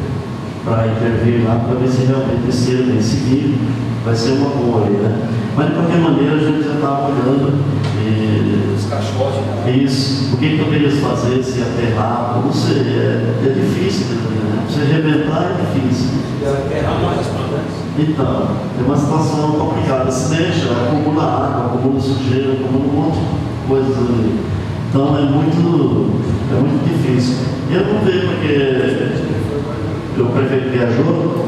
para intervir lá para ver se realmente esse ano, esse vídeo vai ser uma boa ali, né? Mas de qualquer maneira a gente já estava olhando Os cachorros, né? isso, o que poderias fazer, se aterrar, não sei, é difícil, né? Se arrebentar é difícil. Aterrar mais respondentes. Então, é uma situação complicada. Se deixa, acumula água, acumula sujeira, acumula um monte de coisas ali. Então é muito difícil. E eu não vejo porque o prefeito viajou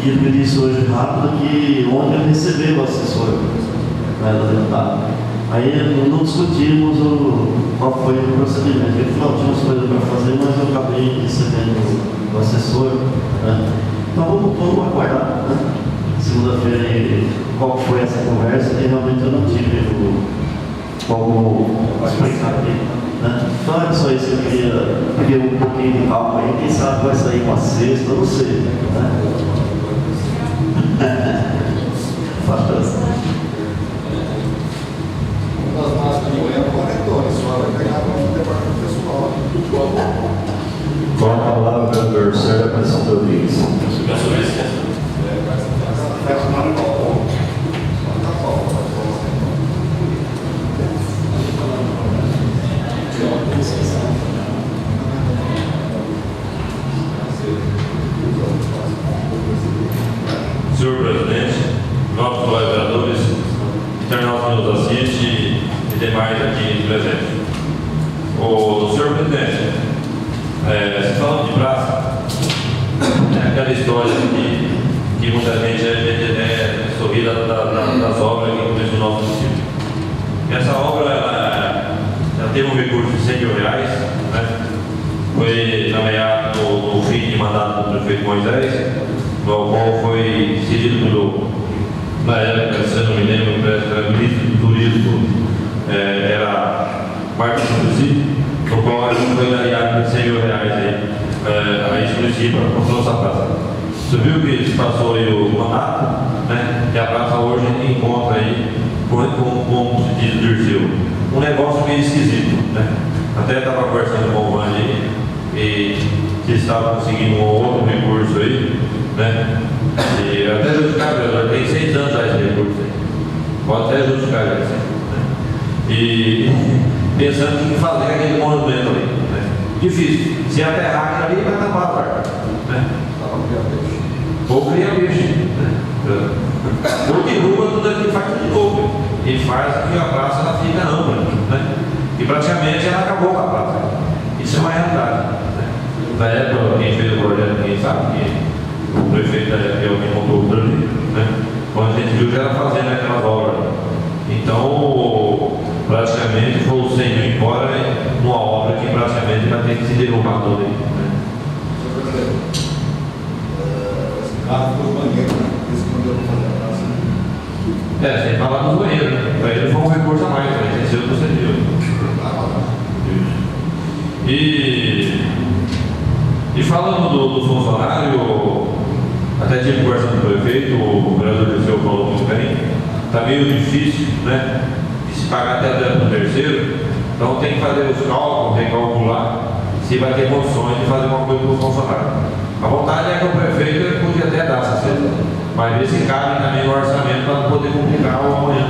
e ele me disse hoje rápido que ontem ele recebeu o assessor, né, do deputado. Aí não discutimos qual foi o procedimento. Ele falou, tinha umas coisas para fazer, mas eu acabei recebendo o assessor, né? Então vamos aguardar, né? Segunda-feira qual foi essa conversa, e realmente eu não tive como explicar aqui, né? Então é só isso que eu queria pedir um pouquinho de calma aí, quem sabe vai sair uma sexta, eu não sei, né? Com a palavra, o vereador Sérgio Aparecido Rodrigues. Peço licença. Senhor presidente, novos colegas vereadores, internautas que nos assistem e demais aqui presentes. O senhor presidente, se falando de praça, é aquela história que muita gente é sorrida das obras que começam no nosso município. Essa obra ela teve um recurso de 100 mil reais, né? Foi no fim de mandato do prefeito Moisés, no qual foi cedido na época, se eu não me lembro, o ministro do Turismo era Marcos Suplicy, no qual a gente foi ganhar de 100 mil reais a esse município para construir essa praça. Você viu que se passou aí o mandato, né? Que a praça hoje encontra aí, como se diz, Dirceu, um negócio meio esquisito, né? Até estava conversando com o Vande aí, e que estava conseguindo um outro recurso aí, né? E até justificar, tem 6 anos já esse recurso aí. Pode até justificar isso, né? E pensando em fazer aquele monumento ali, né? Difícil. Se aterrar aquilo ali, vai tapar a parte, né? Ou cria peixe, né? Ou derruba tudo aquilo, faz tudo de novo. E faz com que a praça ela fica ampla, né? E praticamente ela acabou com a praça. Isso é uma realidade, né? Na época, quem fez o projeto, quem sabe, que o prefeito da época é o que montou o ali, né? Quando a gente viu que era fazendo aquelas obras. Então, praticamente foi o 100 mil embora, né? Numa obra que praticamente vai ter que se derrubar toda aí, né? Sem falar dos banheiros, né? Para ele foi um recurso a mais, né? Tem sido procedido. E falando dos funcionários, até tive conversando com o prefeito, o vereador Dirceu falou muito bem, está meio difícil, né? De se pagar até o 13º, então tem que fazer os cálculos, recalcular se vai ter condições de fazer uma coisa para o funcionário. A vontade é que o prefeito podia até dar essa cesta, mas ver se cabe também no orçamento para não poder complicar o amanhã.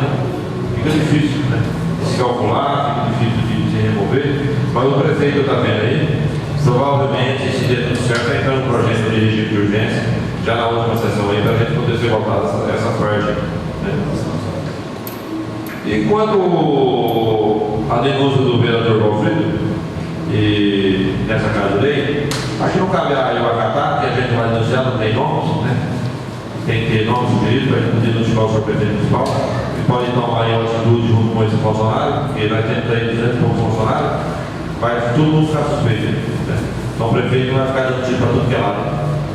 Fica difícil, né? Se calcular, fica difícil de se remover, mas o prefeito está vendo aí, provavelmente, se der tudo certo, vai entrar no projeto de regime de urgência, já na última sessão aí, para a gente poder ser voltado essa parte, né? E quanto à denúncia do vereador Valfrido, e nessa casa de lei, acho que não cabe a eu acatar, que a gente vai denunciar, não tem nomes, né? Tem que ter nomes sugeridos para a gente poder notificar o senhor prefeito municipal, e pode tomar aí uma atitude junto com esse funcionário, porque nós temos aí 200 funcionários, vai todo mundo ficar suspeito, né? Então o prefeito não vai ficar dando tiro para tudo que é lado.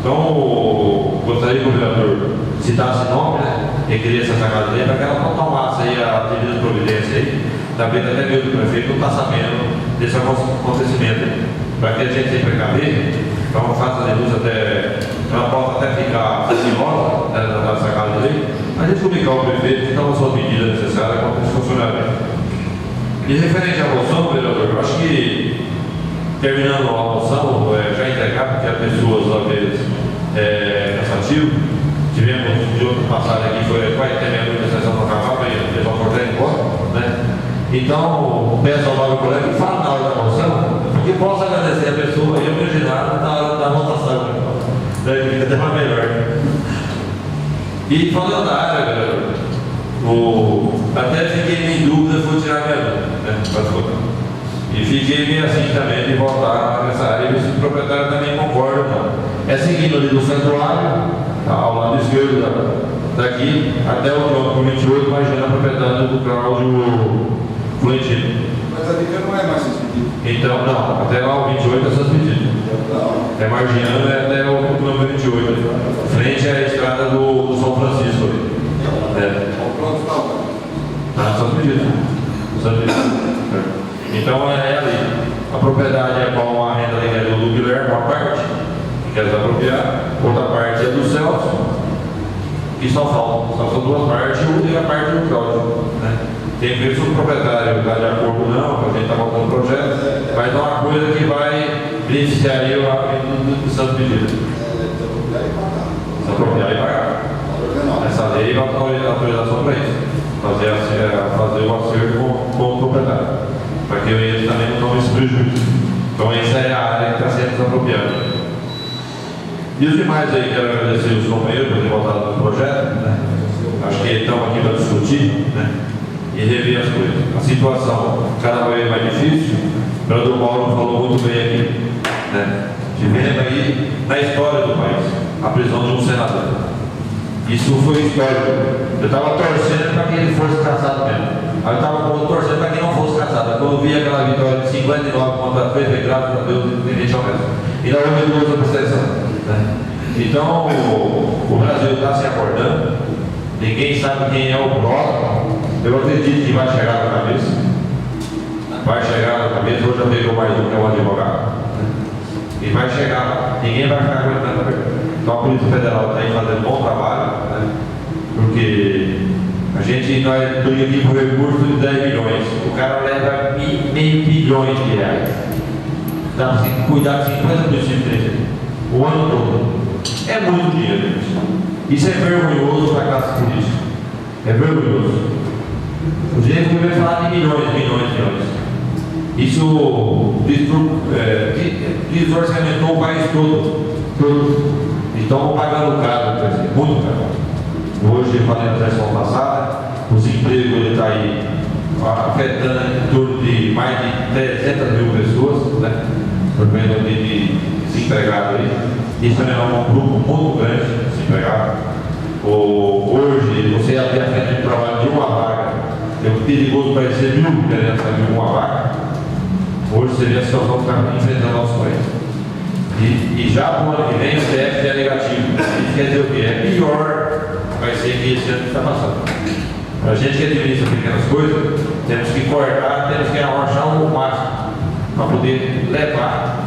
Então, gostaria que o vereador citasse nome, né? Requeria essa casa de lei para que ela não tomasse aí a devida providência aí. Talvez até mesmo o prefeito não está sabendo desse acontecimento aí. Para que a gente se precaver, então faça a denúncia até, ela possa até ficar sigilosa, né, nessa casa de lei, a gente comunicar ao prefeito que toma suas medidas necessárias contra esse funcionário. E referente à moção, vereador, eu acho que terminando a moção, já entregar, porque a pessoa às vezes é cansativo. Tivemos de outro passado aqui, foi quase até meia-noite a sessão para acabar, para o pessoal cortar embora, né? Então, peço ao novo colega que fale na hora da moção, porque posso agradecer a pessoa e imaginar na hora da votação, né? Que até mais melhor. E falando da área, vereador, até fiquei em dúvida se vou tirar minha dúvida, né? E fiquei meio assim também de voltar nessa área e ver se o proprietário também concorda ou não. É seguindo ali do santuário, ao lado esquerdo daqui, até o quilômetro 28, imaginando a propriedade do Cláudio Florentino. Mas a dica não é mais transmitida. Então, não, até lá o 28 é transmitido. É margiano, é até o quilômetro 28. Frente à estrada do São Francisco ali. Transmitido. Então é ali. A propriedade é com a renda do Guilherme, uma parte, que quer desapropriar, outra parte é do Celso, que só faltam. Só são duas partes e a parte do pródigo, né? Tem vezes o proprietário está de acordo não, a gente está montando um projeto, mas é uma coisa que vai beneficiar aí o Santo Pedido. Se apropriar e pagar. Essa lei vai dar autorização para isso. Fazer o acerto com o proprietário. Para que ele também não tome esse prejuízo. Então essa é a área que está sendo desapropriada. E os demais aí, quero agradecer os companheiros por terem votado no projeto, né? Acho que estão aqui para discutir, né? E rever as coisas. A situação cada vez mais difícil. O vereador Mauro falou muito bem aqui, né? Tivemos aí na história do país a prisão de um senador. Isso foi histórico. Eu estava torcendo para que ele fosse caçado mesmo. Aí eu estava torcendo para que não fosse caçado. Quando eu vi aquela vitória de 59 contra 3, foi graças a Deus e deixa o resto. E não houve duas obsessões, né? Então o Brasil está se acordando. Ninguém sabe quem é o próximo. Eu acredito que vai chegar na cabeça. Vai chegar na cabeça. Hoje já pegou mais um que é um advogado, né? E vai chegar lá. Ninguém vai ficar aguentando a pergunta. Então a Polícia Federal está aí fazendo bom trabalho, né? Porque nós briga aqui por recurso de 10 milhões. O cara leva meio bilhões de reais. Dá para cuidar de 50% dele o ano todo. É muito dinheiro, gente. Isso é vergonhoso para a classe política. É vergonhoso. O gente vai falar de milhões. Isso desorçamentou o país todo. Então, pagando caro, muito caro. Hoje, falando da sessão passada, os empregos ele está aí afetando em torno de mais de 300 mil pessoas, né? Por meio de desempregados aí. Isso também é um grupo muito grande, desempregado. Hoje, você até a frente de trabalho de uma vaga, é perigoso parecer 1.000 querendo sair de uma vaga. Hoje seria a situação que está enfrentando nosso país. E já para o ano que vem o déficit é negativo. Isso quer dizer o quê? É pior vai ser que esse ano que está passando. Para a gente que administra pequenas coisas, temos que cortar, temos que arrochar o máximo para poder levar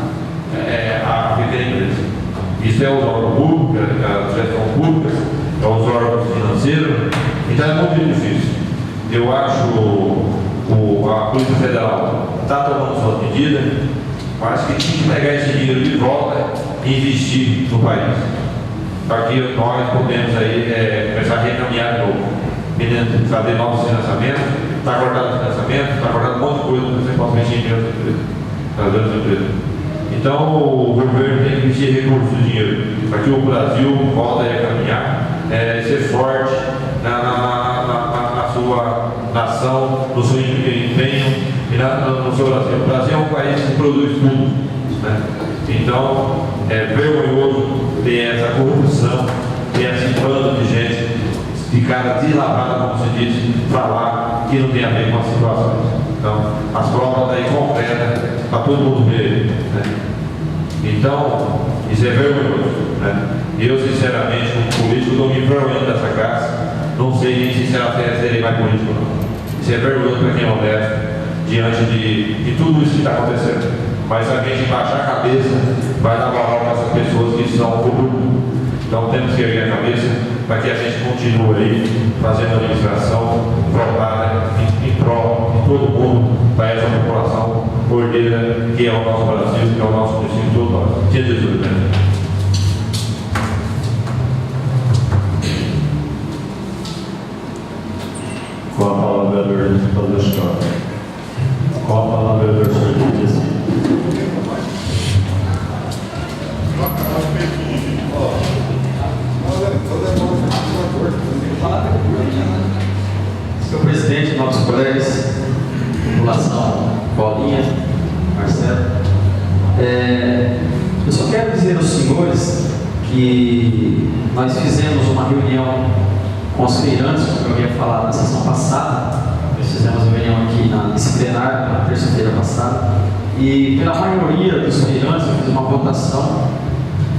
a pequena empresa. Isso é os órgãos públicos, a gestão pública, é os órgãos financeiros. Então é muito difícil. Eu acho a Polícia Federal está tomando suas medidas. Acho que tinha que pegar esse dinheiro de volta e investir no país. Para que nós podemos aí começar a recaminhar de novo. Fazer novos financiamentos, está cortado o financiamento, está cortado um monte de coisa para você possa mexer em grandes empresas. Então o governo tem que investir recursos de dinheiro para que o Brasil volte a caminhar, ser forte na sua nação, no seu empenho e no seu Brasil. O Brasil é um país que produz tudo, né? Então é vergonhoso ter essa corrupção, ter esse bando de gente de cara deslavada, como se diz, falar que não tem a ver com a situação. Então, as provas estão aí concretas para todo mundo ver, né? Então, isso é vergonhoso, né? Eu, sinceramente, como político, não me envergonho dessa casa. Não sei nem se serei mais político ou não. Isso é vergonhoso para quem é honesto, diante de tudo isso que está acontecendo. Mas a gente baixar a cabeça, vai dar moral para essas pessoas que são corruptas. Então temos que erguer a cabeça para que a gente continue aí fazendo a administração voltada em prol de todo mundo, para essa população ordeira que é o nosso Brasil, que é o nosso município, todo nós. Que Jesus, né? Com a palavra, vereador Paulo Scott. Com a palavra, vereador Jacir. Senhor presidente, nossos colegas, população, Paulinha, Marcelo, eu só quero dizer aos senhores que nós fizemos uma reunião com os feirantes, como eu havia falado na sessão passada. Nós fizemos uma reunião aqui nesse plenário, na terça-feira passada, e pela maioria dos feirantes eu fiz uma votação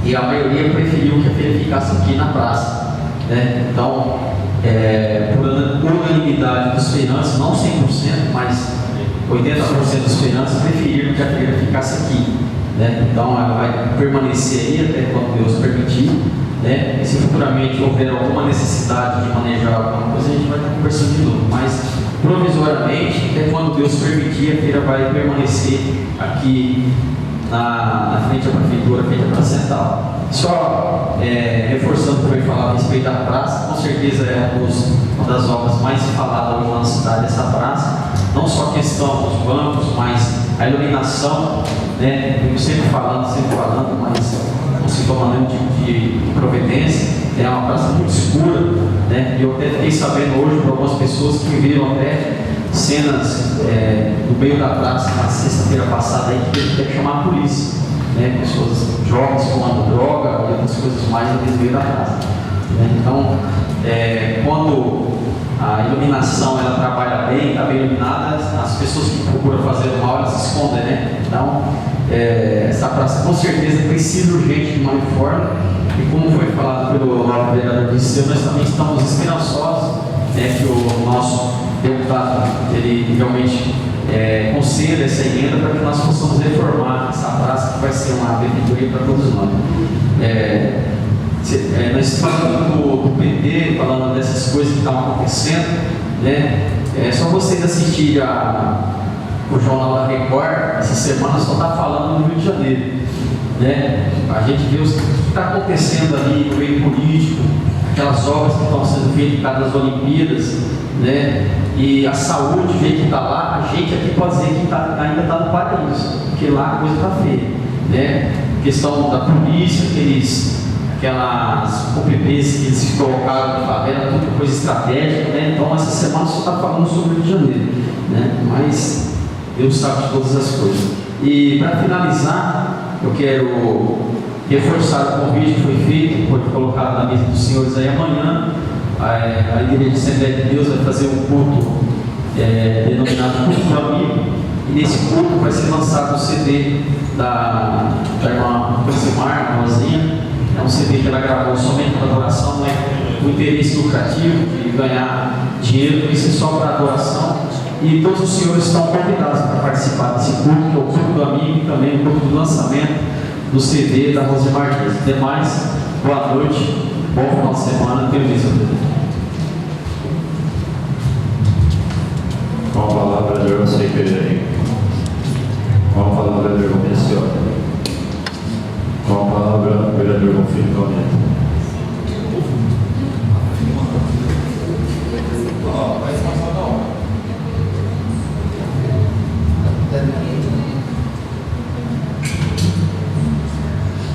e a maioria preferiu que a feira ficasse aqui na praça, né? Então, por unanimidade dos feirantes, não 100%, mas 80% dos feirantes preferiram que a feira ficasse aqui, né? Então ela vai permanecer aí até quando Deus permitir. né? E se futuramente houver alguma necessidade de manejar alguma coisa, a gente vai estar conversando de novo. Mas, provisoriamente, até quando Deus permitir, a feira vai permanecer aqui na frente da prefeitura, frente à Praça Central. Só reforçando o que foi falado a respeito da praça, com certeza é uma das obras mais faladas hoje na cidade, essa praça. Não só a questão dos bancos, mas a iluminação, né? Eu sempre falando, mas não se toma nenhum tipo de providência. É uma praça muito escura, né? E eu até fiquei sabendo hoje por algumas pessoas que viram até cenas no meio da praça na sexta-feira passada aí, que teve que chamar a polícia, né? Pessoas jovens fumando droga e outras coisas mais no meio da praça, né? Então, quando a iluminação ela trabalha bem, está bem iluminada, as pessoas que procuram fazer o mal, elas se escondem, né? Então, essa praça com certeza precisa urgente de uma reforma, e como foi falado pelo vereador Disseu, nós também estamos esperançosos, que o nosso deputado ele realmente conceda essa emenda para que nós possamos reformar essa praça, que vai ser uma benfeitoria para todos nós. Nós estamos falando do PT, falando dessas coisas que estão acontecendo, né? Só vocês assistirem o Jornal da Record, essa semana só está falando no Rio de Janeiro, né? A gente vê o que está acontecendo ali no meio político, aquelas obras que estão sendo feitas por causa das Olimpíadas, né? E a saúde, o jeito que está lá, a gente aqui pode dizer que ainda está no paraíso, porque lá a coisa está feia, né? Questão da polícia, aquelas OPPs que eles colocaram na favela, tudo coisa estratégica, né? Então essa semana só está falando sobre o Rio de Janeiro, né? Mas Deus sabe de todas as coisas. E para finalizar, eu quero reforçar o convite que foi feito, foi colocado na mesa dos senhores aí amanhã. A Igreja de Assembleia de Deus vai fazer um culto denominado Culto do Amigo, e nesse culto vai ser lançado o CD da irmã Rosimar, irmãzinha. É um CD que ela gravou somente para adoração, não é o interesse lucrativo de ganhar dinheiro, isso é só para adoração. E todos os senhores estão convidados para participar desse culto, que é o Culto do Amigo, e também o culto do lançamento do CD da Rosimar Dias. Demais, boa noite, bom final de semana, feliz ano. Com a palavra, vereador Sequeira. Com a palavra, vereador Menciona. Com a palavra, vereador Bonfilho Neto.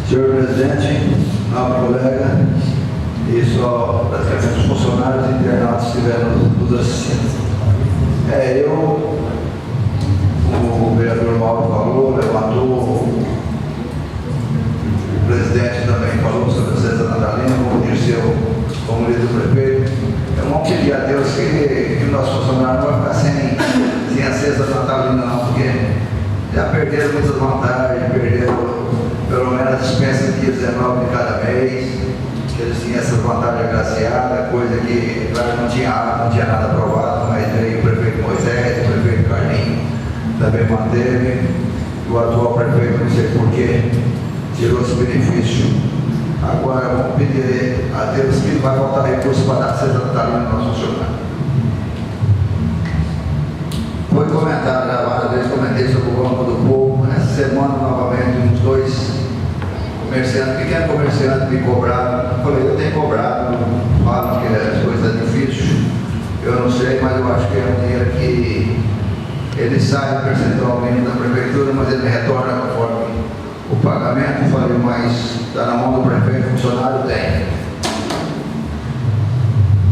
Senhor presidente, nobre colega, e só praticamente os funcionários internados estiveram nos assistindo. O vereador Mauro falou, levantou, o presidente também falou sobre a festa natalina, como disse eu, como líder do prefeito. Eu não queria a Deus que o nosso funcionário não vai ficar sem a cesta natalina não, porque já perderam muitas vantagens, perderam pelo menos a dispensa de dia 19 de cada mês, que eles tinham essa vantagem agraciada, coisa que, claro, não tinha nada aprovado, mas veio o prefeito Moisés, o prefeito Carlinhos também manteve, o atual prefeito, não sei porquê, tirou esse benefício. Agora vamos pedir a Deus que vai faltar recursos para dar cesta natalina no nosso funcionário. Foi comentado já várias vezes, comentei sobre o Banco do Povo. Essa semana, novamente, uns 2 comerciantes, pequenos comerciantes, me cobraram. Eu falei, eu tenho cobrado, falam que as coisas são difíceis. Eu não sei, mas eu acho que é um dinheiro que ele sai do percentual mínimo da prefeitura, mas ele retorna conforme o pagamento. Eu falei, mas está na mão do prefeito, funcionário tem.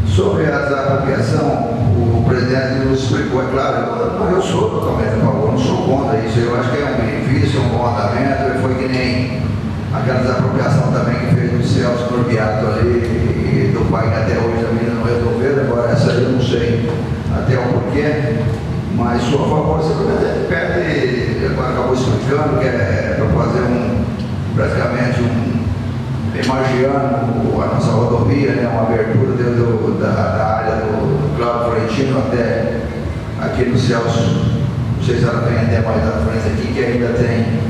Sobre a desapropriação, o presidente nos explicou, é claro, eu sou totalmente a favor, não sou contra isso, eu acho que é um benefício, um bom andamento, foi que nem aquela desapropriação também que fez do Celso Norbiato ali, e do pai que até hoje também não resolveram, agora essa aí eu não sei até o porquê, mas sou a favor, você pede, agora acabou explicando que é para fazer praticamente imaginando a nossa rodovia, né, uma abertura da área do Cláudio Florentino até aqui no Celso, não sei se ela tem até mais à frente aqui, que ainda tem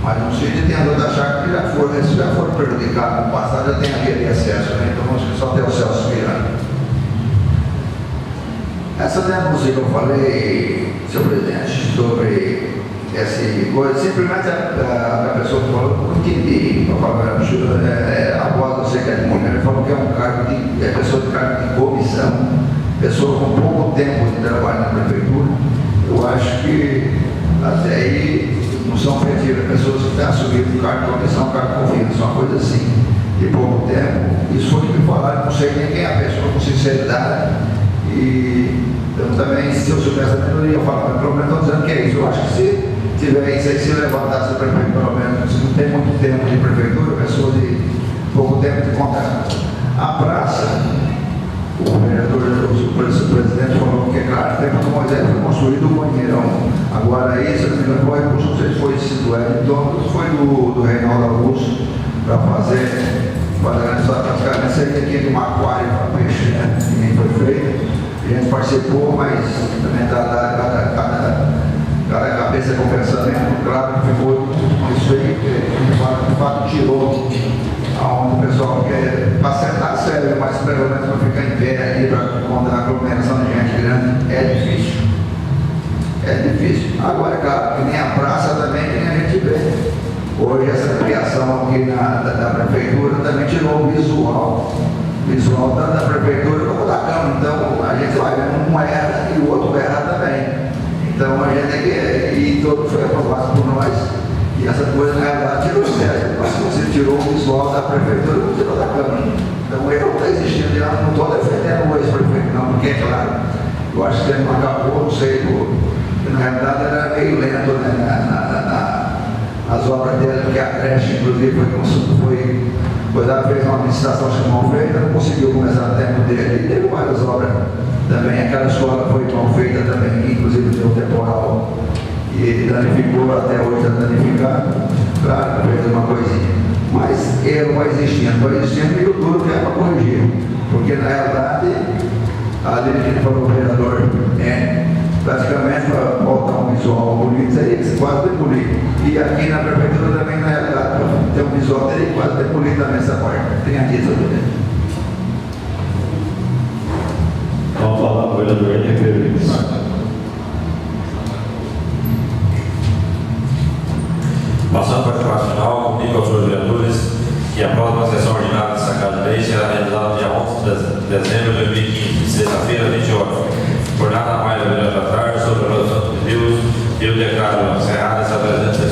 Mas no sentido tem a da chácara que eles já foram prejudicados no passado, já tem ali acesso, né? Então acho que só tem o Celso Miranda. Essa denúncia que eu falei, senhor presidente, sobre essa coisa, simplesmente a pessoa que falou, não entendi, para falar a voz, eu sei que é de mulher, ele falou que é um cargo de, é pessoa de cargo de comissão, pessoa com pouco tempo de trabalho na prefeitura. Eu acho que até aí não são efetivas pessoas que estão assumindo o cargo de comissão, cargo de confiança, uma coisa assim, de pouco tempo. Isso foi o que me falaram, não sei nem quem é a pessoa, com sinceridade. E então também, se eu soubesse a minoria, eu falo, mas pelo menos estou dizendo que é isso. Eu acho que se tiver isso aí, se levantasse o prefeito, pelo menos, se não tem muito tempo de prefeitura, pessoa de pouco tempo de contato. A praça, o vereador, o presidente falou que, é claro, tem para Moisés foi construído o banheirão. Agora isso, eu não sei se foi esse do Elton, foi do Reinaldo Augusto, para fazer, praticamente seria aqui de um aquário para peixe, né? Ninguém foi feito. A gente participou, mas também cada cabeça com pensamento, claro que ficou isso aí, que de fato tirou aonde o pessoal quer para sentar sério, mas pelo menos para ficar em pé ali, para contar a aglomeração de gente grande, é difícil. É difícil. Agora, claro, que nem a praça também, que nem a gente vê. Hoje essa criação aqui da prefeitura também tirou o visual tanto da prefeitura como da Câmara. Então a gente vai vendo um erra e o outro erra também. Então a gente tem que, e todo foi aprovado por nós. E essa coisa na realidade tirou o sério. Mas se você tirou o visual da prefeitura, não tirou da Câmara. Então o erro está existindo. Eu não estou defendendo o ex-prefeito, não, porque é claro, eu acho que ele não acabou, não sei, porque na realidade ele era meio lento, né, as obras dele, porque a creche, inclusive, foi fez uma licitação mal feita, não conseguiu começar no tempo dele, e teve várias obras também. Aquela escola foi mal feita também, inclusive deu temporal, e danificou, até hoje está danificado. Claro, fez uma coisinha, mas erro vai existindo, e o duro que é para corrigir, porque na realidade, ali que ele falou, o vereador, praticamente para voltar um visual bonito, seria que quase demolir. E aqui na prefeitura também, na realidade, para ter um visual, teria que quase demolir também essa parte. Tem aqui, senhor presidente. Vamos falar com o vereador Henrique Feliz. Passando para a parte final, comunico aos senhores vereadores que a próxima sessão ordinária dessa Casa de Lei será realizada dia 11 de dezembro de 2015, sexta-feira, 20 horas. Por nada mais, durante a tarde, sobre a relação de Deus, eu declaro encerrada essa presente